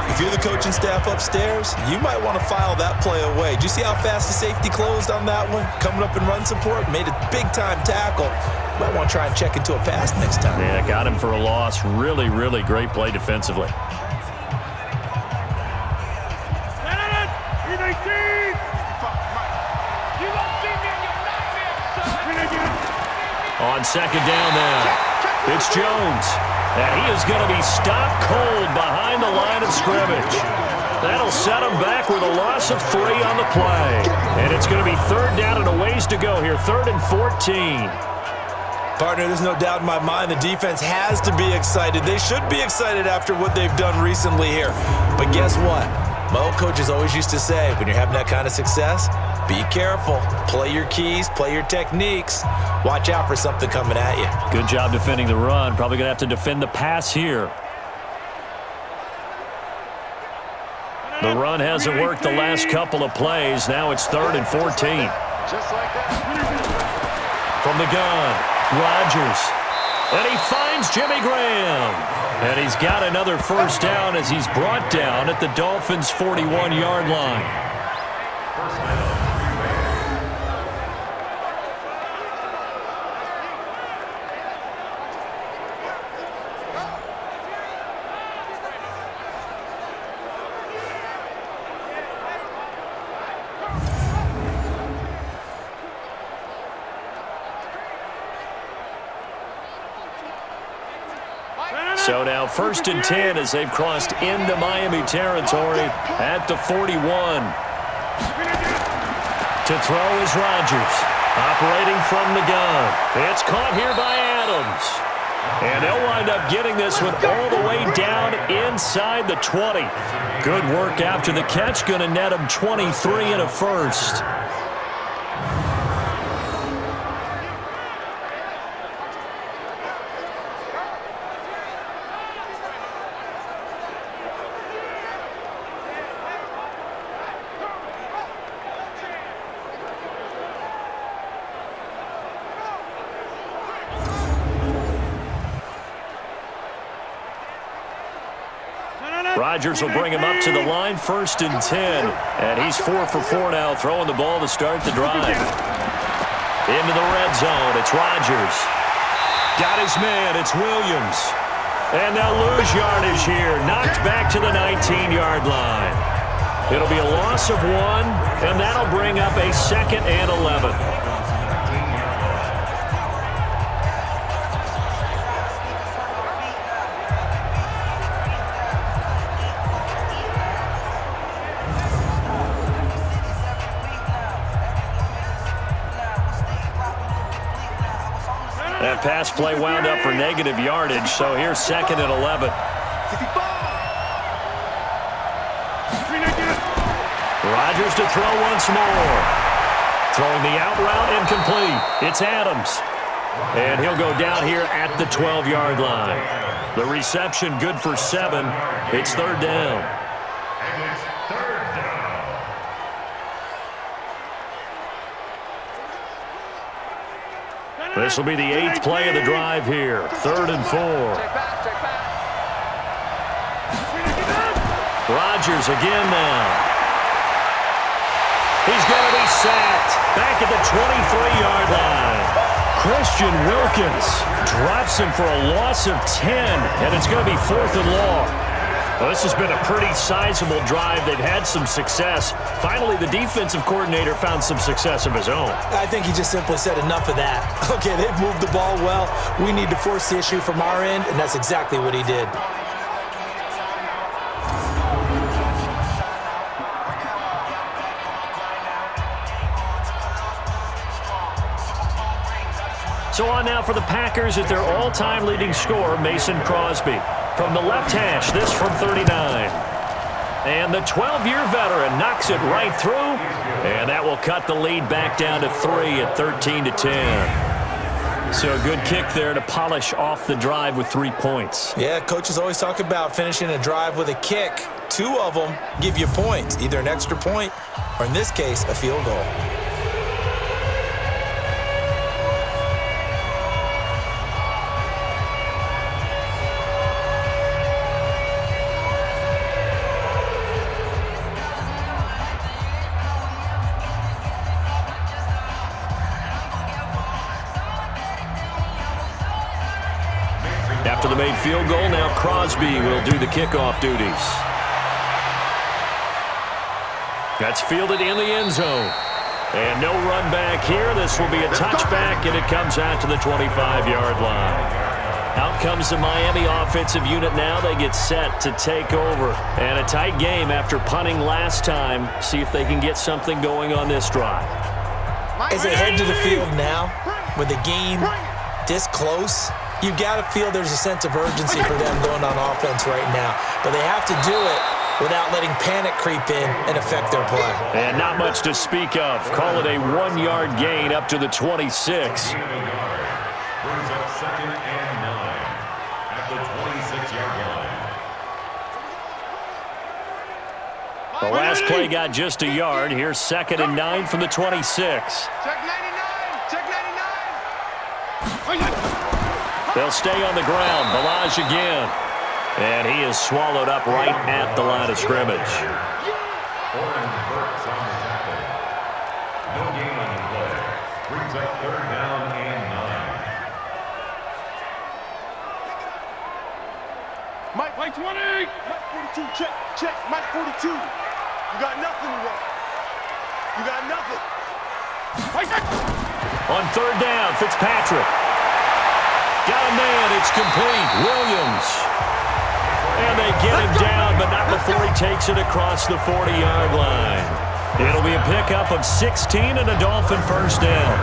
If you're the coaching staff upstairs, you might want to file that play away. Did you see how fast the safety closed on that one? Coming up in run support, made a big-time tackle. Might want to try and check into a pass next time. Yeah, got him for a loss. Really, really great play defensively. On second down now, it's Jones. And he is going to be stopped cold behind the line of scrimmage. That'll set him back with a loss of 3 on the play. And it's going to be third down and a ways to go here, 3rd and 14. Partner, there's no doubt in my mind the defense has to be excited. They should be excited after what they've done recently here. But guess what? My old coaches always used to say, when you're having that kind of success, be careful. Play your keys, play your techniques. Watch out for something coming at you. Good job defending the run. Probably going to have to defend the pass here. The run hasn't worked the last couple of plays. Now it's 3rd and 14. Just like that. From the gun, Rodgers. And he finds Jimmy Graham. And he's got another first down as he's brought down at the Dolphins' 41-yard line. So now 1st and 10 as they've crossed into Miami territory at the 41. To throw is Rodgers. Operating from the gun. It's caught here by Adams. And they'll wind up getting this one all the way down inside the 20. Good work after the catch. Going to net him 23 and a first. Rodgers will bring him up to the line, 1st and 10. And he's 4 for 4 now, throwing the ball to start the drive. Into the red zone, it's Rodgers. Got his man, it's Williams. And they'll lose yardage here, knocked back to the 19-yard line. It'll be a loss of 1, and that'll bring up a 2nd and 11. That pass play wound up for negative yardage, so here's 2nd and 11. Rodgers to throw once more. Throwing the out route incomplete. It's Adams. And he'll go down here at the 12-yard line. The reception good for 7. It's third down. And it's third down. This will be the 8th play of the drive here. 3rd and 4. Rodgers again now. He's going to be sacked back at the 23-yard line. Christian Wilkins drops him for a loss of 10, and it's going to be 4th and long. Well, this has been a pretty sizable drive. They've had some success. Finally, the defensive coordinator found some success of his own. I think he just simply said enough of that. Okay, they've moved the ball well. We need to force the issue from our end, and that's exactly what he did. So on now for the Packers at their all-time leading scorer, Mason Crosby. From the left hash, this from 39. And the 12-year veteran knocks it right through, and that will cut the lead back down to 3 at 13-10. So a good kick there to polish off the drive with 3 points. Yeah, coaches always talk about finishing a drive with a kick. 2 of them give you points, either an extra point or, in this case, a field goal. After the made field goal, now Crosby will do the kickoff duties. That's fielded in the end zone. And no run back here. This will be a touchback, and it comes out to the 25-yard line. Out comes the Miami offensive unit now. They get set to take over. And a tight game after punting last time. See if they can get something going on this drive. As they head to the field now, with the game this close, you've got to feel there's a sense of urgency for them going on offense right now. But they have to do it without letting panic creep in and affect their play. And not much to speak of. Call it a 1-yard gain up to the 26. Brings up 2nd and 9 at the 26-yard line. The last play got just a yard. Here's 2nd and 9 from the 26. Check 99. Check 99. They'll stay on the ground. Balaj again. And he is swallowed up right at the line of scrimmage. Oren Burks on the tackle. No gain on the play. Brings up 3rd down and 9. Mike 20. Mike 42. Check. Mike 42. You got nothing today. You got nothing. On 3rd down, Fitzpatrick. Got a man. It's complete. Williams. And they get him down, but not before he takes it across the 40-yard line. It'll be a pickup of 16 and a Dolphin first down.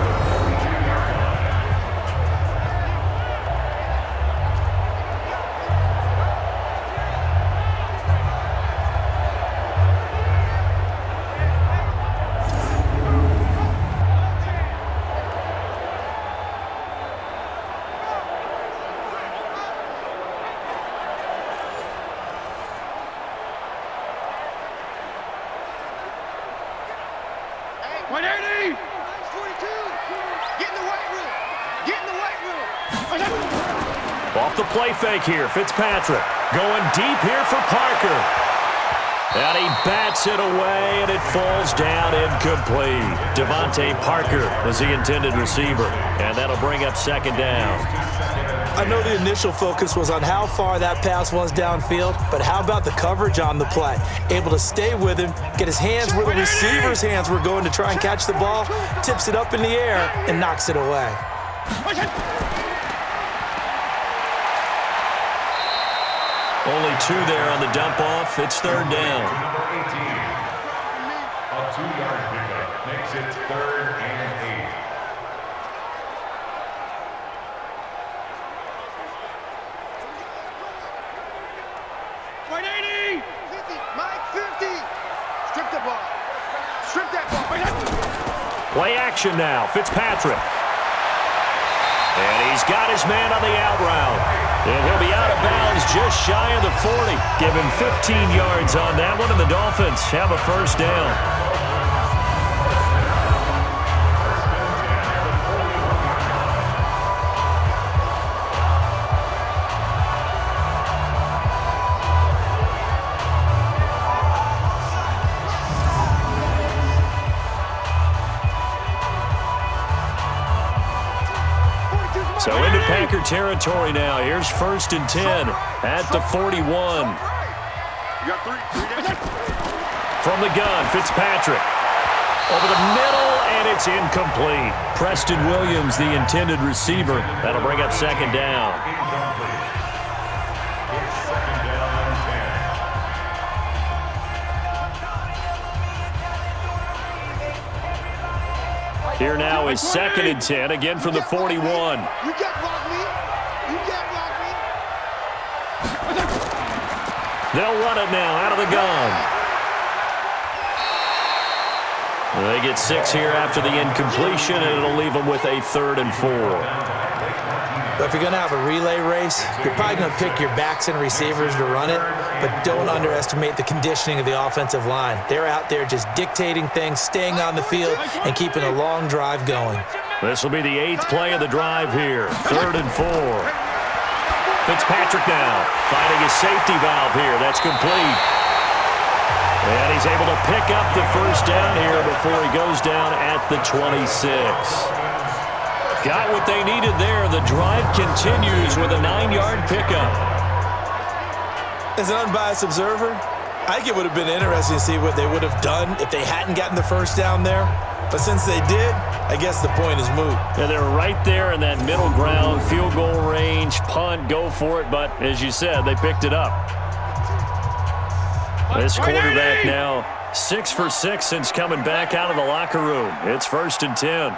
Off the play fake here, Fitzpatrick going deep here for Parker. And he bats it away, and it falls down incomplete. Devontae Parker was the intended receiver, and that'll bring up 2nd down. I know the initial focus was on how far that pass was downfield, but how about the coverage on the play? Able to stay with him, get his hands where the receiver's hands were going to try and catch the ball, tips it up in the air, and knocks it away. Only 2 there on the dump off. It's 3rd down. Number 18. A 2-yard pickup makes it 3rd and 8. Mike 80. 50. Mike 50. Strip the ball. Strip that ball. Play action now. Fitzpatrick. And he's got his man on the out route. And he'll be out of bounds just shy of the 40. Give him 15 yards on that one, and the Dolphins have a first down. So into Packer territory now. Here's 1st and 10 at the 41. From the gun, Fitzpatrick. Over the middle, and it's incomplete. Preston Williams, the intended receiver. That'll bring up 2nd down. Here now is 2nd and 10, again from the 41. You can't block me. You can't block me. They'll run it now out of the gun. They get 6 here after the incompletion, and it'll leave them with a 3rd and 4. But if you're going to have a relay race, you're probably going to pick your backs and receivers to run it, but don't underestimate the conditioning of the offensive line. They're out there just dictating things, staying on the field, and keeping a long drive going. This will be the 8th play of the drive here. 3rd and 4. Fitzpatrick now finding his safety valve here. That's complete. And he's able to pick up the first down here before he goes down at the 26. Got what they needed there. The drive continues with a 9-yard pickup. As an unbiased observer, I think it would have been interesting to see what they would have done if they hadn't gotten the first down there. But since they did, I guess the point is moot. Yeah, they're right there in that middle ground, field goal range, punt, go for it. But as you said, they picked it up. This quarterback now 6 for 6 since coming back out of the locker room. It's 1st and 10.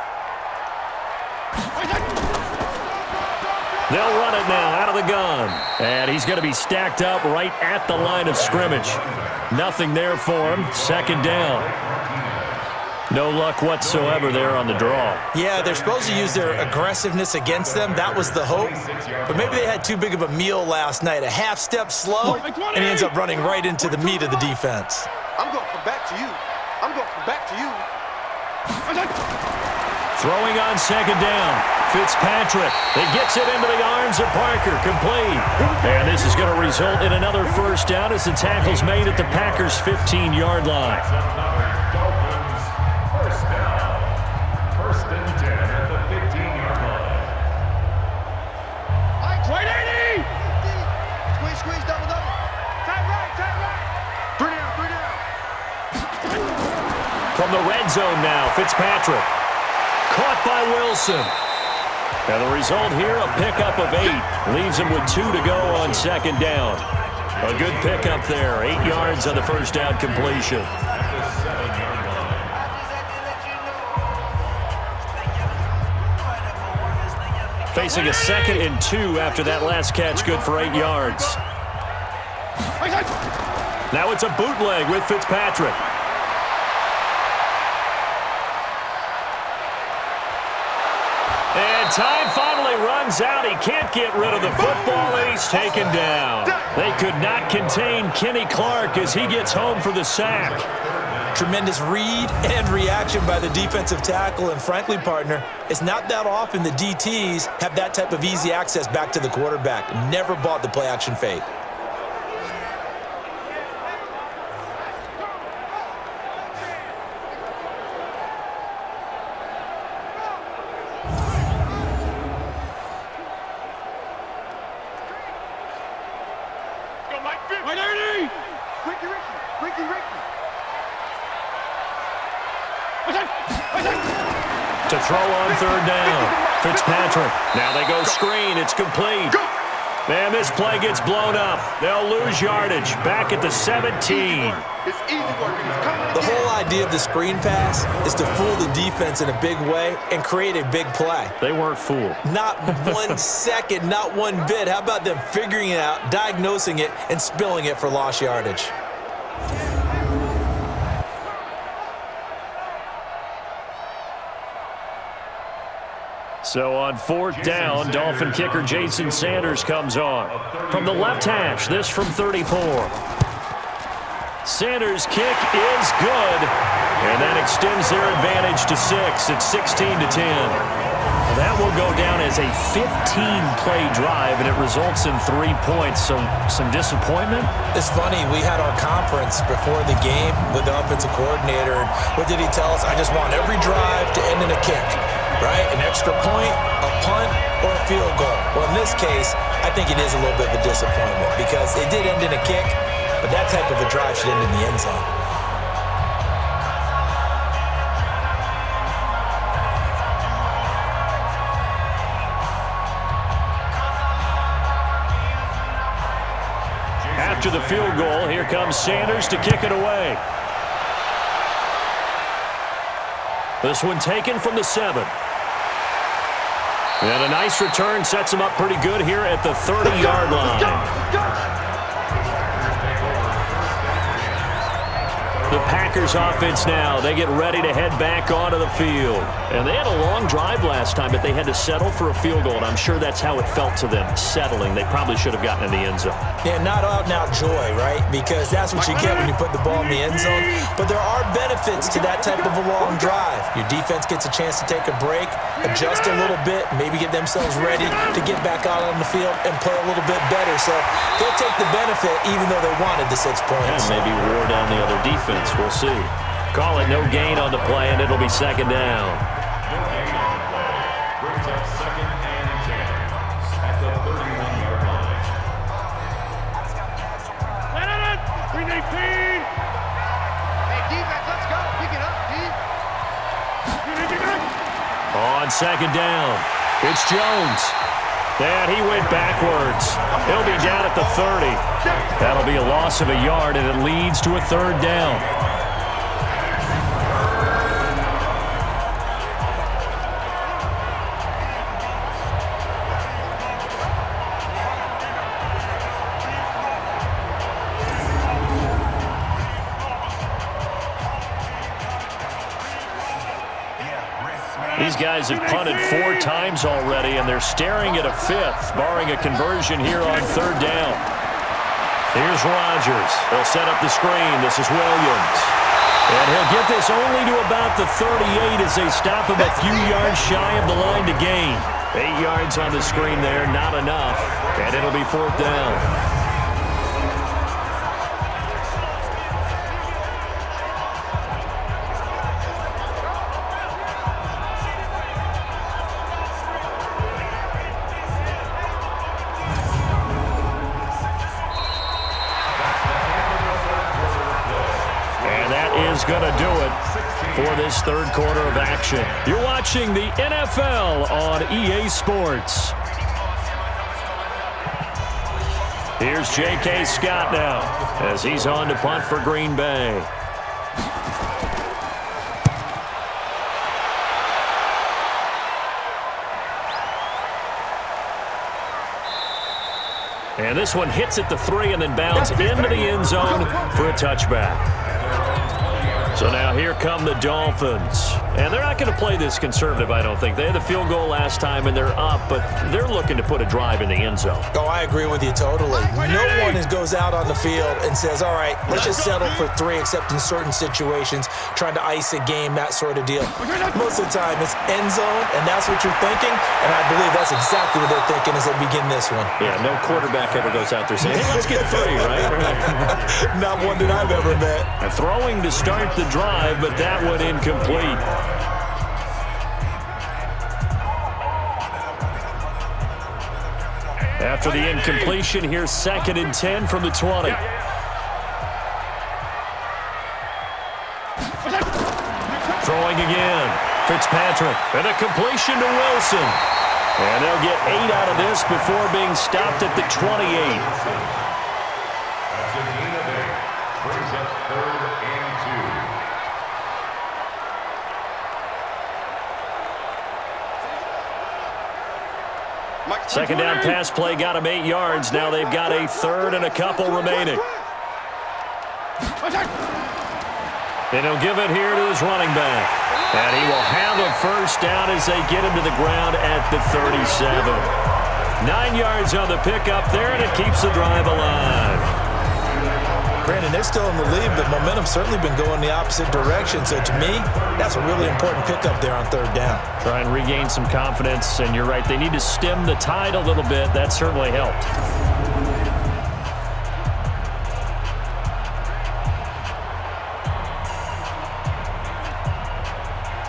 They'll run it now out of the gun. And he's going to be stacked up right at the line of scrimmage. Nothing there for him. 2nd down. No luck whatsoever there on the draw. Yeah, they're supposed to use their aggressiveness against them. That was the hope. But maybe they had too big of a meal last night. A half step slow, and he ends up running right into the meat of the defense. I'm going to come back to you. I'm going to come back to you. Throwing on 2nd down. Fitzpatrick. He gets it into the arms of Parker. Complete. And this is going to result in another first down as the tackle's made at the Packers' 15-yard line. First down. 1st and 10 at the 15-yard line. Right 80! Squeeze, double. Tight right. 3 down. From the red zone now, Fitzpatrick. Caught by Wilson. And the result here, a pickup of 8. Leaves him with 2 to go on 2nd down. A good pickup there. 8 yards on the first down completion. Facing a 2nd and 2 after that last catch, good for 8 yards. Now it's a bootleg with Fitzpatrick. And time finally runs out. He can't get rid of the football, and he's taken down. They could not contain Kenny Clark as he gets home for the sack. Tremendous read and reaction by the defensive tackle. And frankly, partner, it's not that often the DTs have that type of easy access back to the quarterback. Never bought the play-action fake. To throw on 3rd down. Fitzpatrick. Now they go screen. It's complete. Man, this play gets blown up. They'll lose yardage. Back at the 17. The whole idea of the screen pass is to fool the defense in a big way and create a big play. They weren't fooled. Not 1 second, not one bit. How about them figuring it out, diagnosing it, and spilling it for lost yardage? So on 4th down, Dolphin kicker Jason Sanders comes on. From the left hash, this from 34. Sanders' kick is good, and that extends their advantage to 6. It's 16-10. That will go down as a 15-play drive, and it results in 3 points. So some disappointment? It's funny. We had our conference before the game with the offensive coordinator. And what did he tell us? I just want every drive to end in a kick, right? An extra point, a punt, or a field goal. Well, in this case, I think it is a little bit of a disappointment because it did end in a kick, but that type of a drive should end in the end zone. After the field goal, here comes Sanders to kick it away. This one taken from the 7. And a nice return sets him up pretty good here at the 30-yard line. The Packers offense now, they get ready to head back onto the field. And they had a long drive last time, but they had to settle for a field goal, and I'm sure that's how it felt to them, settling. They probably should have gotten in the end zone. Yeah, not out-and-out joy, right? Because that's what you get when you put the ball in the end zone. But there are benefits to that type of a long drive. Your defense gets a chance to take a break, adjust a little bit, maybe get themselves ready to get back out on the field and play a little bit better. So they'll take the benefit even though they wanted the 6 points. And maybe wore down the other defense. We'll see. Call it no gain on the play, and it'll be 2nd down. No gain on the play. Brings up 2nd and 10 at the 31-yard line. We need team. Hey, defense, let's go. Pick it up, team. On 2nd down, it's Jones. And he went backwards. He'll be down at the 30. That'll be a loss of a yard, and it leads to a 3rd down. These guys have punted 4 times already, and they're staring at a 5th, barring a conversion here on 3rd down. Here's Rodgers. They'll set up the screen. This is Williams. And he'll get this only to about the 38 as they stop him a few yards shy of the line to gain. 8 yards on the screen there, not enough. And it'll be 4th down. Going to do it for this 3rd quarter of action. You're watching the NFL on EA Sports. Here's J.K. Scott now as he's on to punt for Green Bay. And this one hits at the 3 and then bounds into the end zone for a touchback. So now here come the Dolphins. And they're not going to play this conservative, I don't think. They had the field goal last time, and they're up, but they're looking to put a drive in the end zone. Oh, I agree with you totally. No one goes out on the field and says, all right, let's just settle for 3, except in certain situations, trying to ice a game, that sort of deal. Most of the time, it's end zone, and that's what you're thinking, and I believe that's exactly what they're thinking as they begin this one. Yeah, no quarterback ever goes out there saying, hey, let's get 3, right? Not one that I've ever met. Throwing to start the drive, but that one incomplete. After the incompletion, here's 2nd and 10 from the 20. Throwing again. Fitzpatrick. And a completion to Wilson. And they'll get 8 out of this before being stopped at the 28. That's a gain of 8. Brings up 3rd and 2. 2nd down pass play got him 8 yards. Now they've got a 3rd and a couple remaining. And he'll give it here to his running back. And he will have a first down as they get him to the ground at the 37. 9 yards on the pickup there, and it keeps the drive alive. Brandon, they're still in the lead, but momentum's certainly been going the opposite direction. So to me, that's a really important pickup there on third down. Try and regain some confidence, and you're right. They need to stem the tide a little bit. That certainly helped.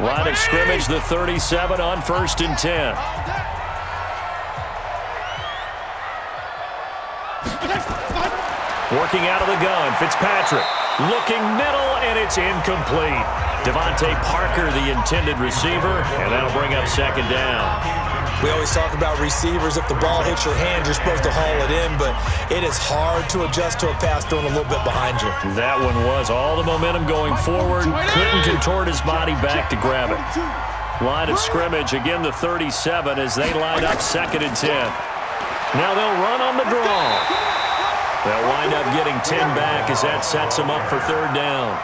Line of scrimmage, the 37 on 1st and 10. Working out of the gun, Fitzpatrick looking middle, and it's incomplete. Devontae Parker, the intended receiver, and that'll bring up 2nd down. We always talk about receivers. If the ball hits your hand, you're supposed to haul it in, but it is hard to adjust to a pass thrown a little bit behind you. That one was all the momentum going forward. Couldn't contort his body back to grab it. Line of scrimmage, again the 37 as they line up 2nd and 10. Now they'll run on the draw. They'll wind up getting 10 back as that sets them up for 3rd down.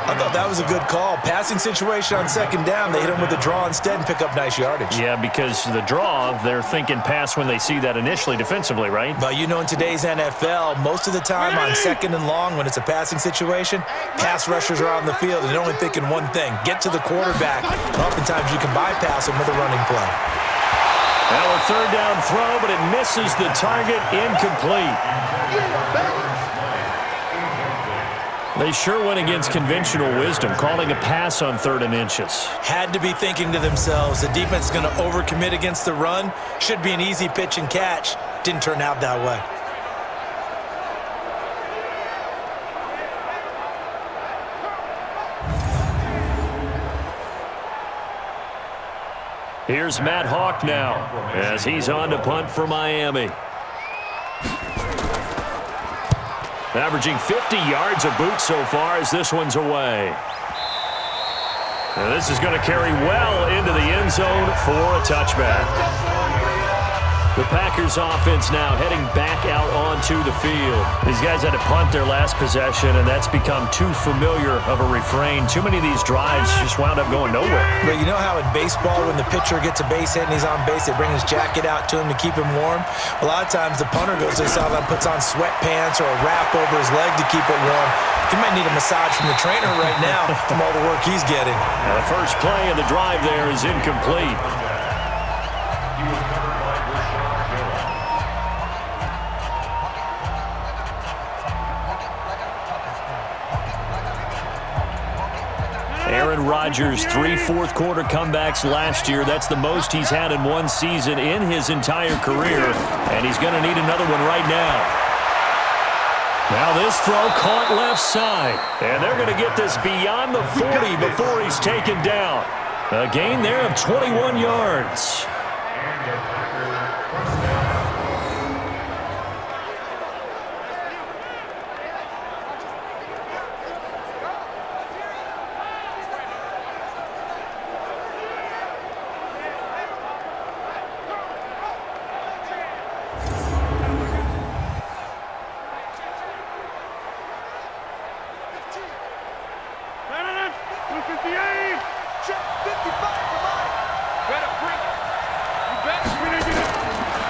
I thought that was a good call. Passing situation on 2nd down. They hit him with a draw instead and pick up nice yardage. Yeah, because the draw, they're thinking pass when they see that initially defensively, right? But you know, in today's NFL, most of the time on 2nd and long, when it's a passing situation, pass rushers are on the field and they're only thinking one thing, get to the quarterback. Oftentimes you can bypass them with a running play. Now a 3rd down throw, but it misses the target, incomplete. They sure went against conventional wisdom, calling a pass on 3rd and inches. Had to be thinking to themselves, the defense is going to overcommit against the run. Should be an easy pitch and catch. Didn't turn out that way. Here's Matt Hawk now as he's on to punt for Miami. Averaging 50 yards a boot so far as this one's away. And this is going to carry well into the end zone for a touchback. The Packers offense now heading back out onto the field. These guys had to punt their last possession, and that's become too familiar of a refrain. Too many of these drives just wound up going nowhere. But you know how in baseball, when the pitcher gets a base hit and he's on base, they bring his jacket out to him to keep him warm? A lot of times the punter goes to the sideline, puts on sweatpants or a wrap over his leg to keep it warm. He might need a massage from the trainer right now from all the work he's getting. Now the first play of the drive there is incomplete. Aaron Rodgers, 3 fourth-quarter comebacks last year. That's the most he's had in one season in his entire career, and he's going to need another one right now. Now this throw caught left side, and they're going to get this beyond the 40 before he's taken down. A gain there of 21 yards.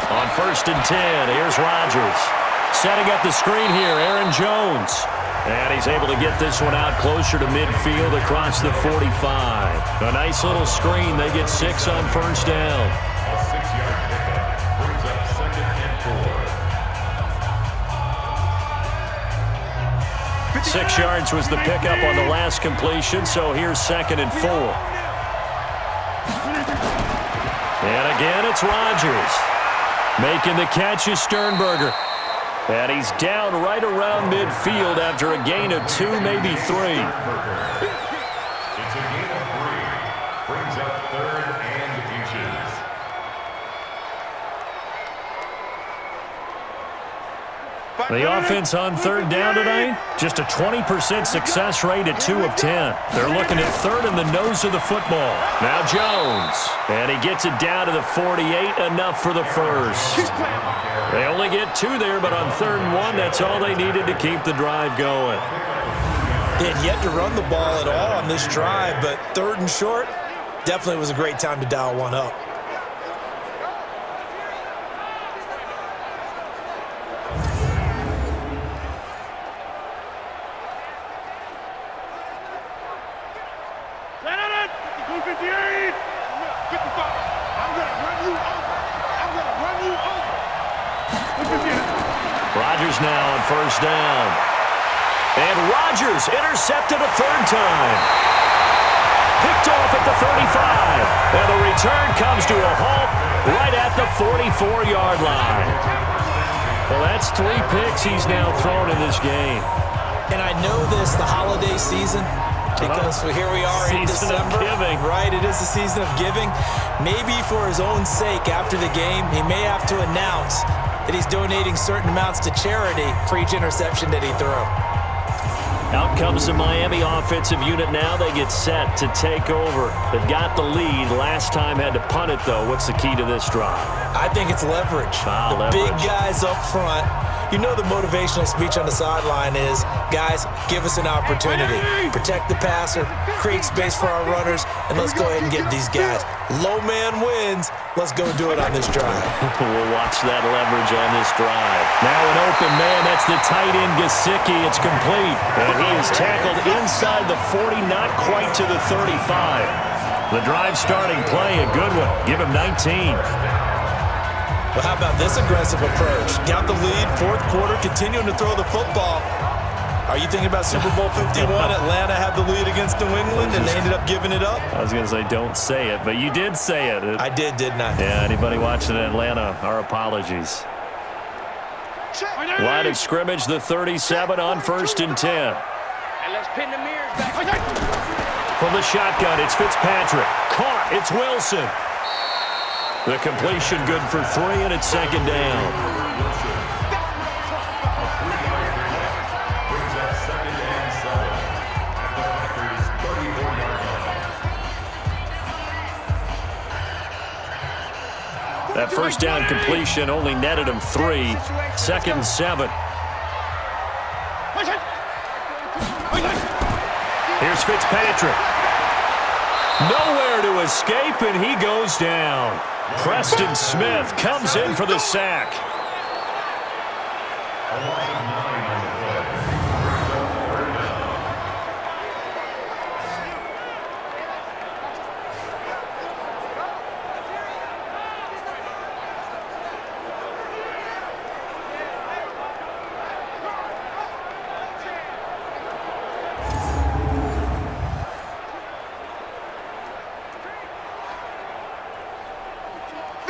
On 1st and 10, here's Rodgers. Setting up the screen here, Aaron Jones. And he's able to get this one out closer to midfield across the 45. A nice little screen. They get 6 on 1st down. A 6-yard pickup brings up 2nd and 4. 6 yards was the pickup on the last completion, so here's 2nd and 4. And again, it's Rodgers. Making the catch is Sternberger. And he's down right around midfield after a gain of 2, maybe 3. It's a gain of 3. Brings up 3rd and inches. The offense on 3rd down tonight, just a 20% success rate at 2 of 10. They're looking at 3rd in the nose of the football. Now Jones, and he gets it down to the 48, enough for the first. They only get 2 there, but on 3rd and 1, that's all they needed to keep the drive going. They had yet to run the ball at all on this drive, but 3rd and short, definitely was a great time to dial one up. Rodgers now on 1st down. And Rodgers intercepted a 3rd time. Picked off at the 35. And the return comes to a halt right at the 44-yard line. Well, that's 3 picks he's now thrown in this game. And I know this, the holiday season, because here we are in December. Giving. Right, it is the season of giving. Maybe for his own sake after the game, he may have to announce that he's donating certain amounts to charity for each interception that he threw. Out comes the Miami offensive unit now. They get set to take over. They've got the lead. Last time had to punt it, though. What's the key to this drive? I think it's leverage. Leverage. Big guys up front. You know the motivational speech on the sideline is, guys, give us an opportunity. Protect the passer, create space for our runners, and let's go ahead and get these guys. Low man wins. Let's go do it on this drive. We'll watch that leverage on this drive. Now an open man. That's the tight end, Gesicki. It's complete. And he is tackled inside the 40, not quite to the 35. The drive starting play, a good one. Give him 19. Well, how about this aggressive approach? Got the lead, 4th quarter, continuing to throw the football. Are you thinking about Super Bowl 51? Atlanta had the lead against New England, and they ended up giving it up? I was going to say don't say it, but you did say it. I did, didn't I? Yeah, anybody watching Atlanta, our apologies. Line of scrimmage, the 37 on 1st and 10. And let's pin the mirrors back. From the shotgun, it's Fitzpatrick. Caught, it's Wilson. The completion good for 3, and it's 2nd down. That 1st down completion only netted him 3. 2nd and 7. Here's Fitzpatrick. Nowhere to escape, and he goes down. Preston Smith comes in for the sack.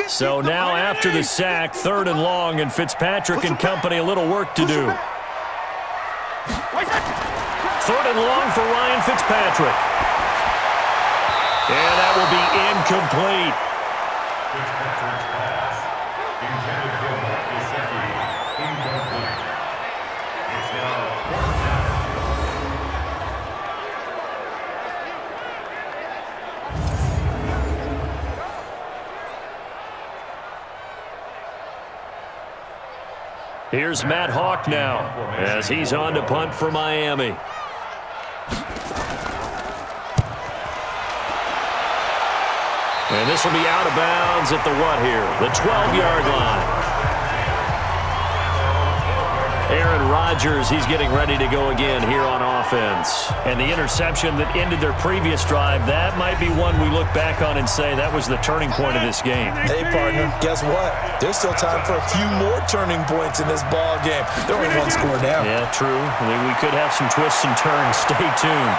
So now after the sack, 3rd and long, and Fitzpatrick and company a little work to do. 3rd and long for Ryan Fitzpatrick. And that will be incomplete. Fitzpatrick's pass. Intended for Gesicki. Incomplete. It's now 4th down. Here's Matt Hawk now as he's on to punt for Miami. And this will be out of bounds at the what here? The 12-yard line. Aaron Rodgers, he's getting ready to go again here on offense. And the interception that ended their previous drive, that might be one we look back on and say that was the turning point of this game. Hey, partner, guess what? There's still time for a few more turning points in this ball game. They're only 1 score down. Yeah, true. I mean, we could have some twists and turns. Stay tuned.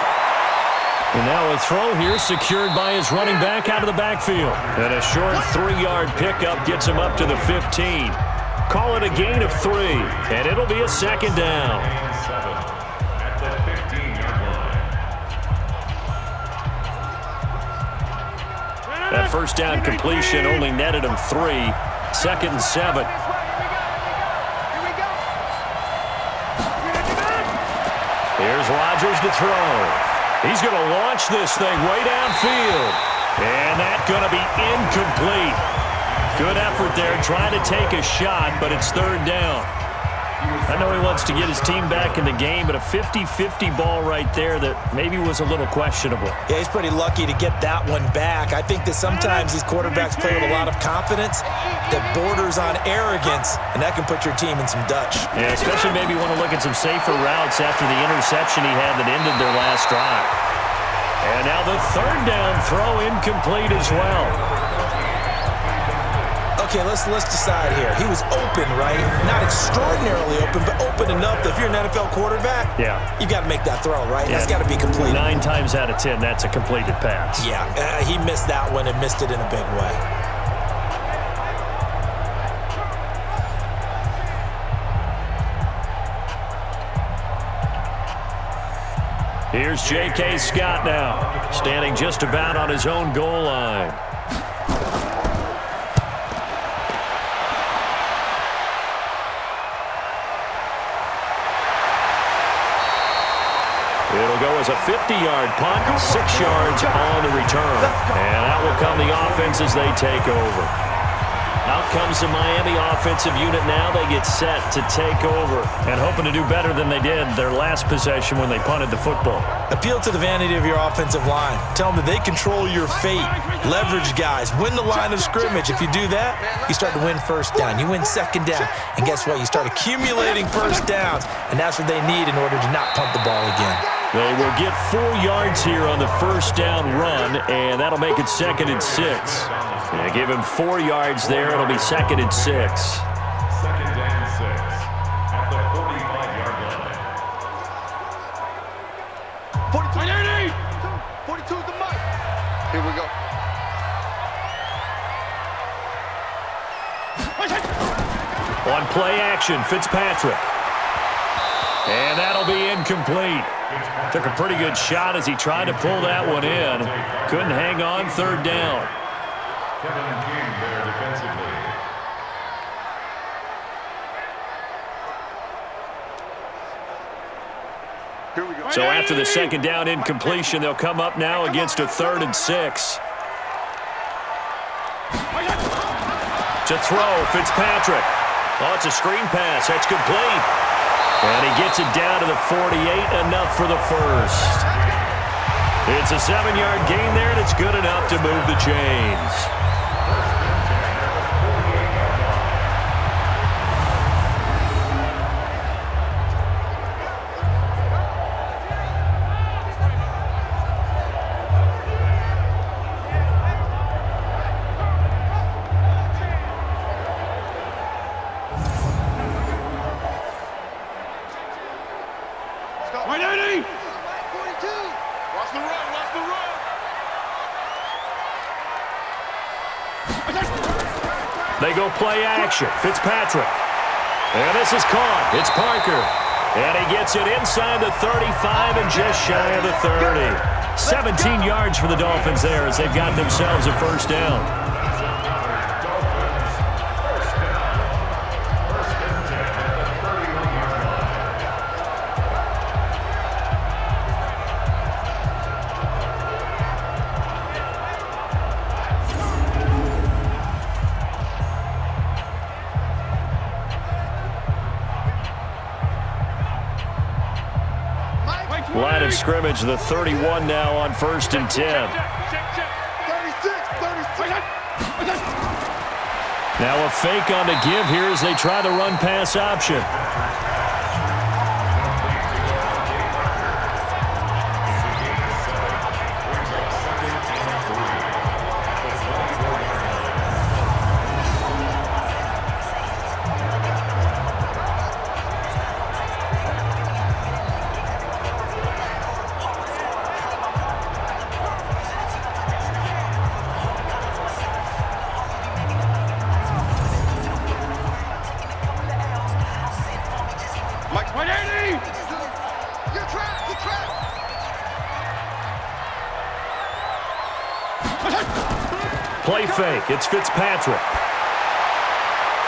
And now a throw here secured by his running back out of the backfield. And a short 3-yard pickup gets him up to the 15. Call it a gain of 3, and it'll be a 2nd down. At the 15-yard line. That 1st down completion only netted him 3. 2nd and 7. Here's Rodgers to throw. He's going to launch this thing way downfield. And that's going to be incomplete. Good effort there trying to take a shot, but it's 3rd down. I know he wants to get his team back in the game, but a 50-50 ball right there that maybe was a little questionable. Yeah, he's pretty lucky to get that one back. I think that sometimes these quarterbacks play with a lot of confidence that borders on arrogance, and that can put your team in some Dutch. Yeah, especially maybe want to look at some safer routes after the interception he had that ended their last drive. And now the third down throw incomplete as well. Okay, let's decide here. He was open, right? Not extraordinarily open, but open enough that if you're an NFL quarterback, you got to make that throw, right? Yeah. That's got to be complete. 9 times out of 10, that's a completed pass. Yeah, he missed that one and missed it in a big way. Here's J.K. Scott now, standing just about on his own goal line. It'll go as a 50-yard punt, 6 yards on the return. And out will come the offense as they take over. Out comes the Miami offensive unit now. They get set to take over and hoping to do better than they did their last possession when they punted the football. Appeal to the vanity of your offensive line. Tell them that they control your fate. Leverage guys. Win the line of scrimmage. If you do that, you start to win first down. You win second down. And guess what? You start accumulating first downs. And that's what they need in order to not punt the ball again. They will get 4 yards here on the first down run, and that'll make it 2nd and 6. Yeah, give him 4 yards there. It'll be 2nd and 6. 2nd and 6 at the 45-yard line. 42 is the mark. Here we go. On play action, Fitzpatrick. And that'll be incomplete. Took a pretty good shot as he tried to pull that one in. Couldn't hang on, 3rd down. Kevin King there defensively. Here we go. So after the 2nd down incompletion, they'll come up now against a 3rd and 6. To throw, Fitzpatrick. Oh, it's a screen pass. That's complete. And he gets it down to the 48, enough for the first. It's a 7-yard gain there, and it's good enough to move the chains. They go play action. Fitzpatrick. And this is caught. It's Parker. And he gets it inside the 35 and just shy of the 30. 17 yards for the Dolphins there as they've got themselves a first down. Line of scrimmage, the 31 now on 1st and 10. 36. Now a fake on the give here as they try the run-pass option. Play fake. It's Fitzpatrick.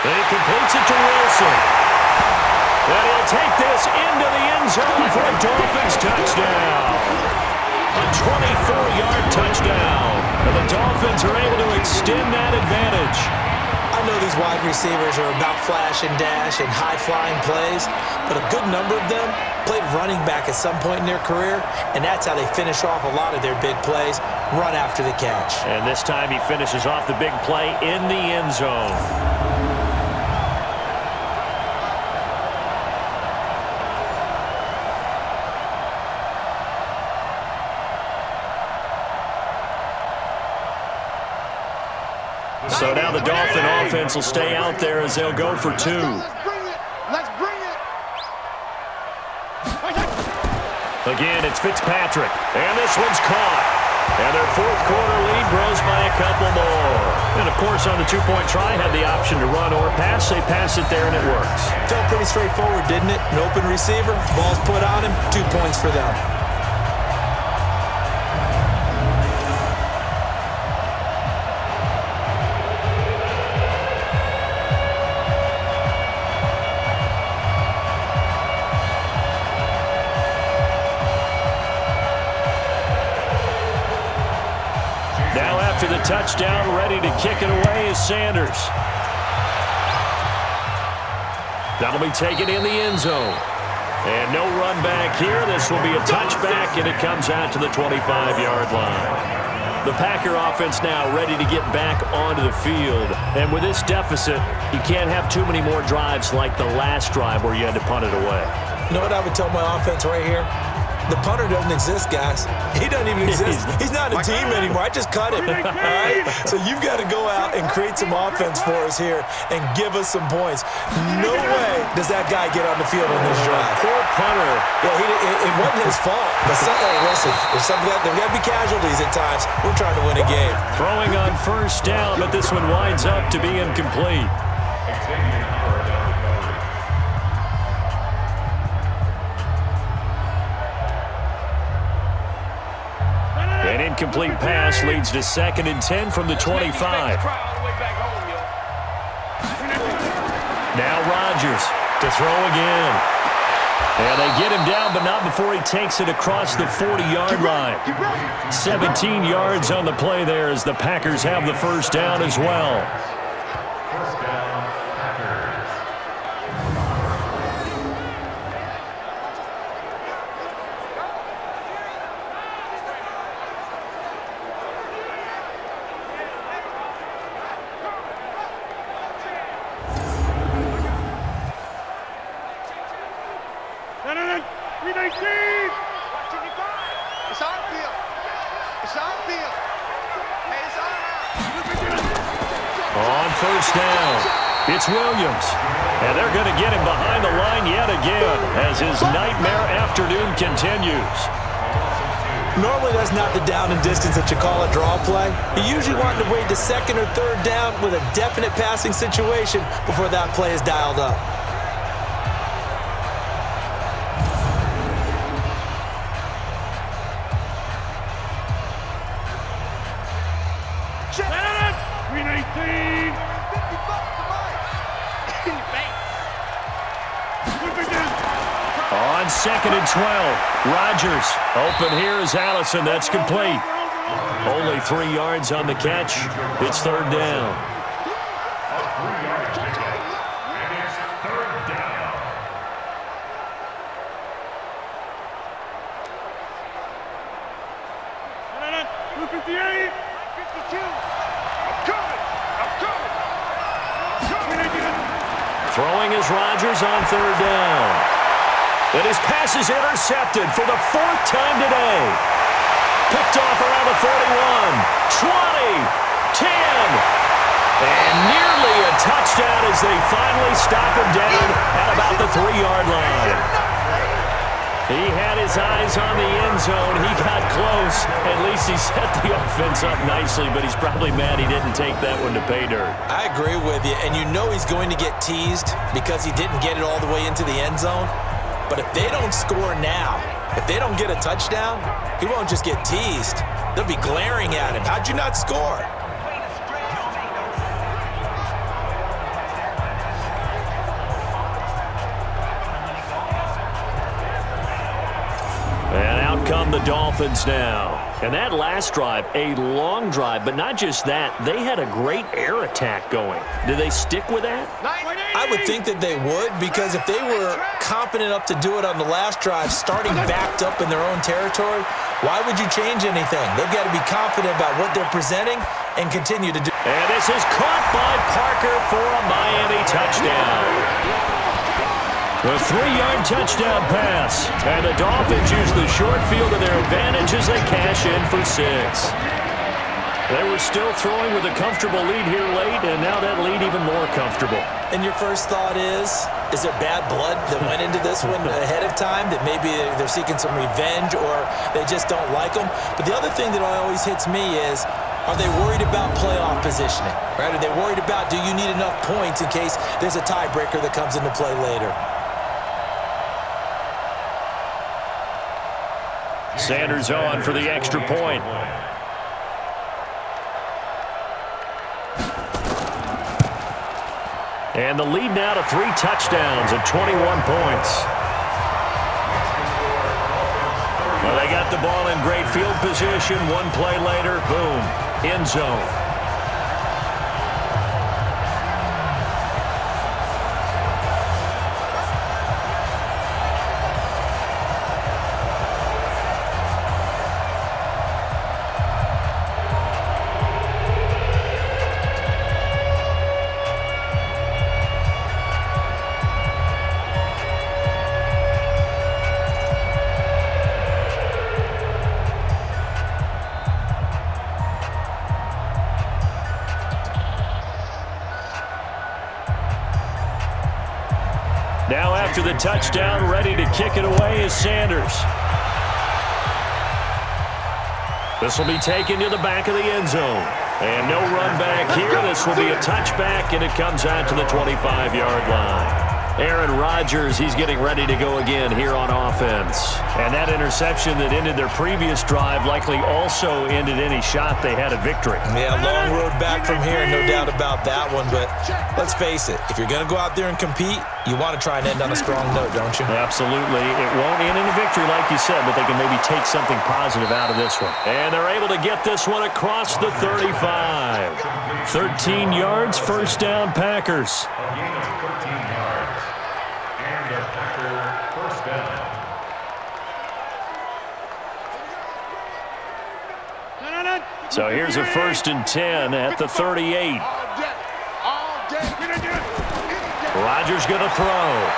And he completes it to Wilson. And he'll take this into the end zone for a Dolphins touchdown. A 24-yard touchdown. And the Dolphins are able to extend that advantage. I know these wide receivers are about flash and dash and high-flying plays, but a good number of them played running back at some point in their career, and that's how they finish off a lot of their big plays, run after the catch. And this time he finishes off the big play in the end zone. So now the Dolphin offense will stay out there as they'll go for 2. Let's bring it. Again, it's Fitzpatrick, and this one's caught. And their fourth quarter lead grows by a couple more. And, of course, on the two-point try, had the option to run or pass. They pass it there, and it works. Felt pretty straightforward, didn't it? An open receiver, ball's put on him, 2 points for them. The touchdown, ready to kick it away is Sanders. That'll be taken in the end zone. And no run back here. This will be a touchback, and it comes out to the 25-yard line. The Packer offense now ready to get back onto the field. And with this deficit, you can't have too many more drives like the last drive where you had to punt it away. You know what I would tell my offense right here? The punter doesn't exist, guys. He doesn't even exist. He's not a team anymore. I just cut him. All right? So you've got to go out and create some offense for us here and give us some points. No way does that guy get on the field on this drive. Poor punter. Yeah, it wasn't his fault. But hey, listen, there's got to be casualties at times. We're trying to win a game. Throwing on first down, but this one winds up to be incomplete. An incomplete pass leads to 2nd and 10 from the 25. Now Rodgers to throw again. And they get him down, but not before he takes it across the 40-yard line. 17 yards on the play there as the Packers have the first down as well. First down, Packers. On first down, it's Williams. And they're going to get him behind the line yet again as his nightmare afternoon continues. Normally that's not the down and distance that you call a draw play. You usually want to wait to 2nd or 3rd down with a definite passing situation before that play is dialed up. On 2nd and 12, Rodgers. Open here is Allison. That's complete. Only 3 yards on the catch. It's 3rd down. A 3-yard pickup, and it's 3rd down. Throwing is Rodgers on 3rd down. And his pass is intercepted for the 4th time today. Picked off around the 41, 20, 10, and nearly a touchdown as they finally stop him down at about the 3-yard line. He had his eyes on the end zone. He got close. At least he set the offense up nicely, but he's probably mad he didn't take that one to pay dirt. I agree with you, and you know he's going to get teased because he didn't get it all the way into the end zone. But if they don't score now, if they don't get a touchdown, he won't just get teased. They'll be glaring at him. How'd you not score? And out come the Dolphins now. And that last drive, a long drive, but not just that. They had a great air attack going. Do they stick with that? I would think that they would, because if they were confident enough to do it on the last drive, starting backed up in their own territory, why would you change anything? They've got to be confident about what they're presenting and continue to do. And this is caught by Parker for a Miami touchdown. The 3-yard touchdown pass. And the Dolphins use the short field to their advantage as they cash in for 6. They were still throwing with a comfortable lead here late, and now that lead even more comfortable. And your first thought is there bad blood that went into this one ahead of time, that maybe they're seeking some revenge or they just don't like them? But the other thing that always hits me is, are they worried about playoff positioning? Right? Are they worried about, do you need enough points in case there's a tiebreaker that comes into play later? Sanders on for the extra point. And the lead now to 3 touchdowns at 21 points. Well, they got the ball in great field position. One play later, boom, end zone. Now after the touchdown, ready to kick it away is Sanders. This will be taken to the back of the end zone. And no run back here. This will be a touchback, and it comes out to the 25-yard line. Aaron Rodgers, he's getting ready to go again here on offense. And that interception that ended their previous drive likely also ended any shot they had at victory. Yeah, long road back from here, no doubt about that one. But let's face it, if you're going to go out there and compete, you want to try and end on a strong note, don't you? Absolutely. It won't end in a victory like you said, but they can maybe take something positive out of this one. And they're able to get this one across the 35. 13 yards, first down, Packers. A gain of 13 yards. And a Packer first down. So here's a 1st and 10 at the 38. Rodgers going to throw.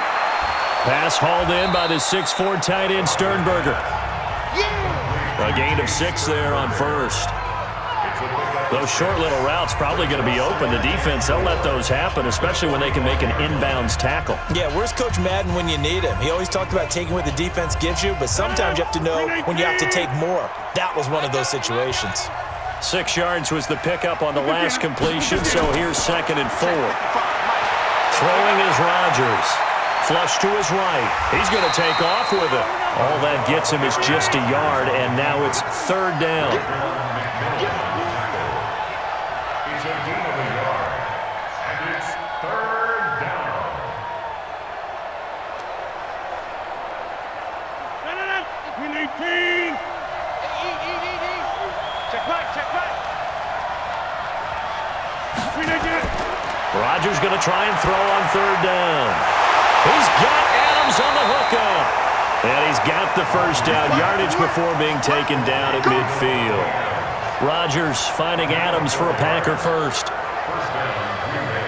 Pass hauled in by the 6'4" tight end Sternberger. A gain of 6 there on first. Those short little routes probably going to be open. The defense, they'll let those happen, especially when they can make an inbounds tackle. Yeah, where's Coach Madden when you need him? He always talked about taking what the defense gives you, but sometimes you have to know when you have to take more. That was one of those situations. 6 yards was the pickup on the last completion, so here's 2nd and 4. Throwing is Rodgers. Flush to his right. He's going to take off with it. All that gets him is just a yard, and now it's 3rd down. It's a gain of a yard. And it's 3rd down. We need team. Check back. We need it. Rodgers going to try and throw on 3rd down. He's got Adams on the hookup. And he's got the first down yardage before being taken down at midfield. Rodgers finding Adams for a Packer first. First down, Green Bay.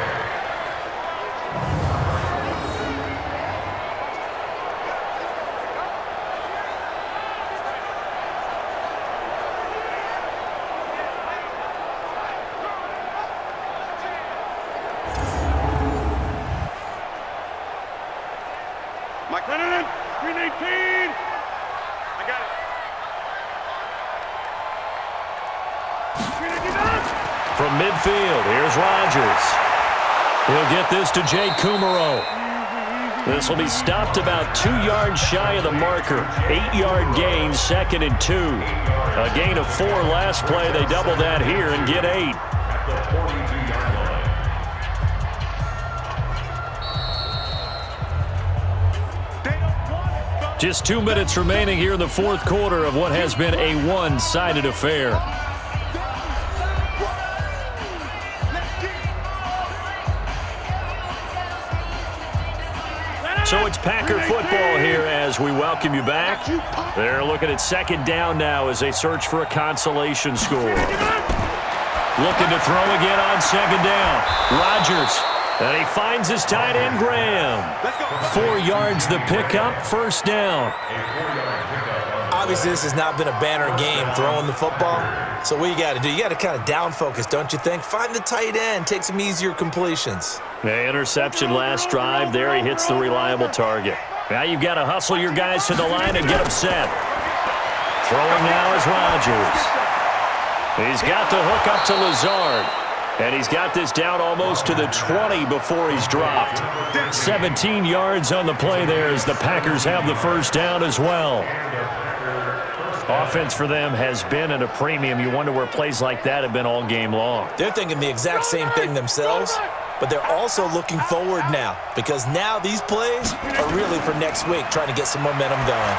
Mike Lennon, we need team. I got it. From midfield, here's Rodgers. He'll get this to Jay Kumaro. This will be stopped about 2 yards shy of the marker. 8-yard gain, 2nd and 2. A gain of 4 last play. They double that here and get 8. At the 42-yard line. They don't want it, but Just 2 minutes remaining here in the fourth quarter of what has been a one-sided affair. So it's Packer football here as we welcome you back. They're looking at second down now as they search for a consolation score. Looking to throw again on second down. Rodgers. And he finds his tight end, Graham. 4 yards the pickup, first down. Obviously, this has not been a banner game throwing the football. So what you got to do, you got to kind of down focus, don't you think? Find the tight end, take some easier completions. The interception last drive. There he hits the reliable target. Now you've got to hustle your guys to the line and get them set. Throwing now is Rodgers. He's got the hook up to Lazard. And he's got this down almost to the 20 before he's dropped. 17 yards on the play there as the Packers have the first down as well. Offense for them has been at a premium. You wonder where plays like that have been all game long. They're thinking the exact same thing themselves, but they're also looking forward now because now these plays are really for next week, trying to get some momentum going.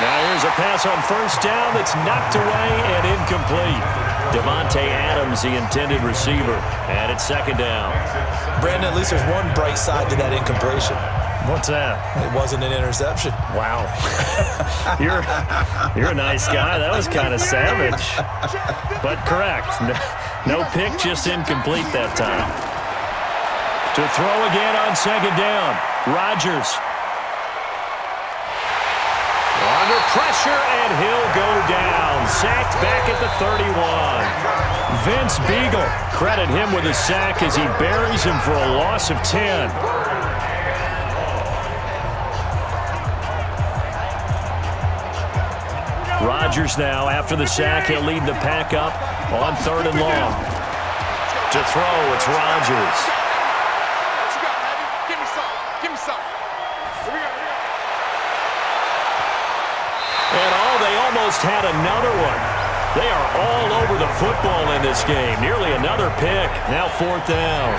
Now here's a pass on first down that's knocked away and incomplete. Devontae Adams, the intended receiver, and it's second down. Brandon, at least there's one bright side to that incompletion. What's that? It wasn't an interception. Wow. You're a nice guy. That was kind of savage. But correct. No pick, just incomplete that time. To throw again on second down. Rodgers. Under pressure, and he'll go down. Sacked back at the 31. Vince Beagle, credit him with a sack as he buries him for a loss of 10. Rodgers now, after the sack, he'll lead the pack up on third and long. To throw, it's Rodgers. What you got, Abby? Give me some. Give me some. Here we go. And they almost had another one. They are all over the football in this game. Nearly another pick. Now fourth down.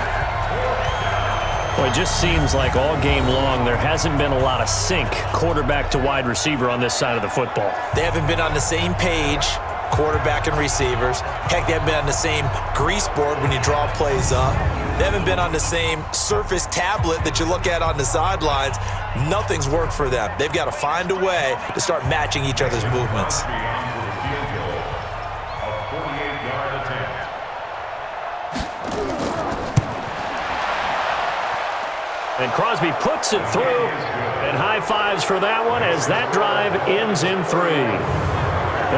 Well, it just seems like all game long there hasn't been a lot of sync quarterback to wide receiver on this side of the football. They haven't been on the same page, quarterback and receivers. Heck, they haven't been on the same grease board when you draw plays up. They haven't been on the same Surface tablet that you look at on the sidelines. Nothing's worked for them. They've got to find a way to start matching each other's movements. And Crosby puts it through, and high fives for that one as that drive ends in 3.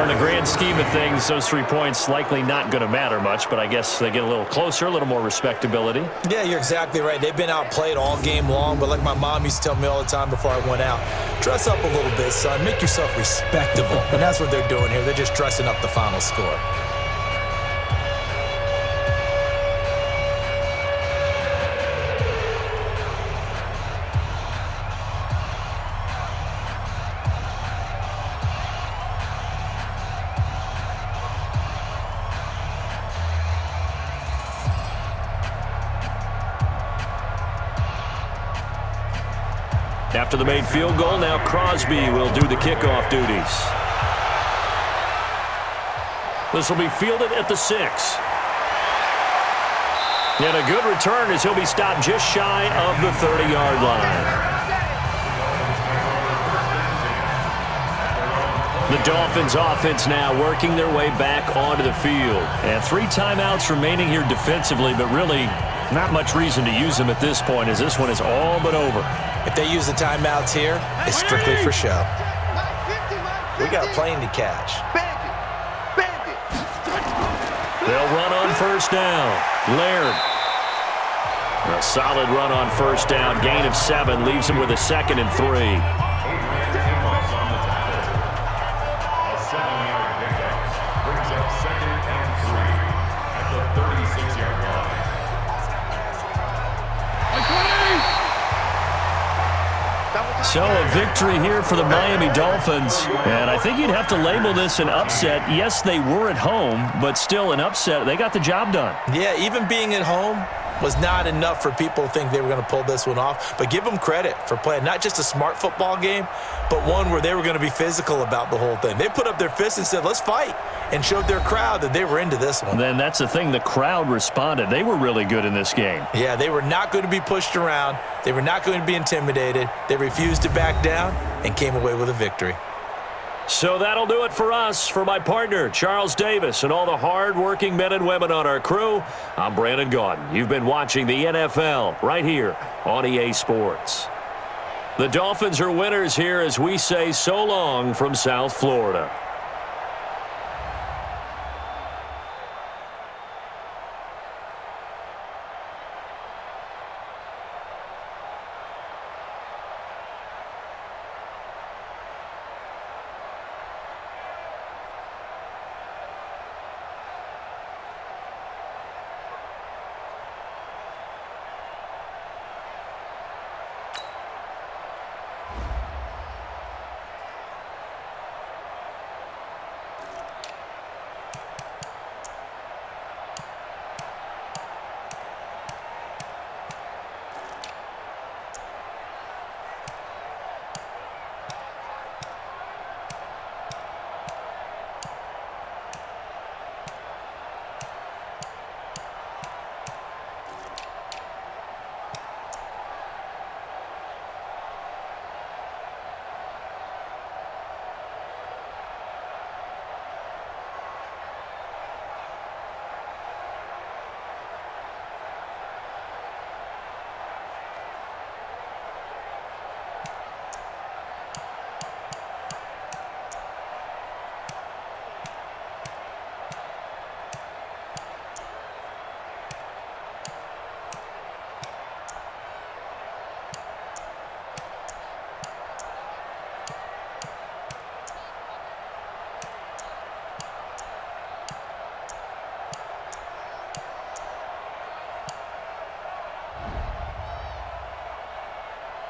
In the grand scheme of things, those 3 points likely not going to matter much, but I guess they get a little closer, a little more respectability. Yeah, you're exactly right. They've been outplayed all game long, but like my mom used to tell me all the time before I went out, dress up a little bit, son. Make yourself respectable. And that's what they're doing here. They're just dressing up the final score. After the made field goal, now Crosby will do the kickoff duties. This will be fielded at the 6. And a good return as he'll be stopped just shy of the 30-yard line. The Dolphins offense now working their way back onto the field. And 3 timeouts remaining here defensively, but really not much reason to use them at this point as this one is all but over. If they use the timeouts here, it's strictly for show. We got a plane to catch. They'll run on first down. Laird. A solid run on first down. Gain of 7 leaves him with a 2nd and 3. A 7-yard pickup brings up 2nd and 3 at the 36-yard line. So a victory here for the Miami Dolphins. And I think you'd have to label this an upset. Yes, they were at home, but still an upset. They got the job done. Yeah, even being at home, was not enough for people to think they were going to pull this one off. But give them credit for playing not just a smart football game, but one where they were going to be physical about the whole thing. They put up their fists and said, let's fight, and showed their crowd that they were into this one. Then that's the thing. The crowd responded. They were really good in this game. Yeah, they were not going to be pushed around. They were not going to be intimidated. They refused to back down and came away with a victory. So that'll do it for us. For my partner, Charles Davis, and all the hard-working men and women on our crew, I'm Brandon Gaudin. You've been watching the NFL right here on EA Sports. The Dolphins are winners here as we say so long from South Florida.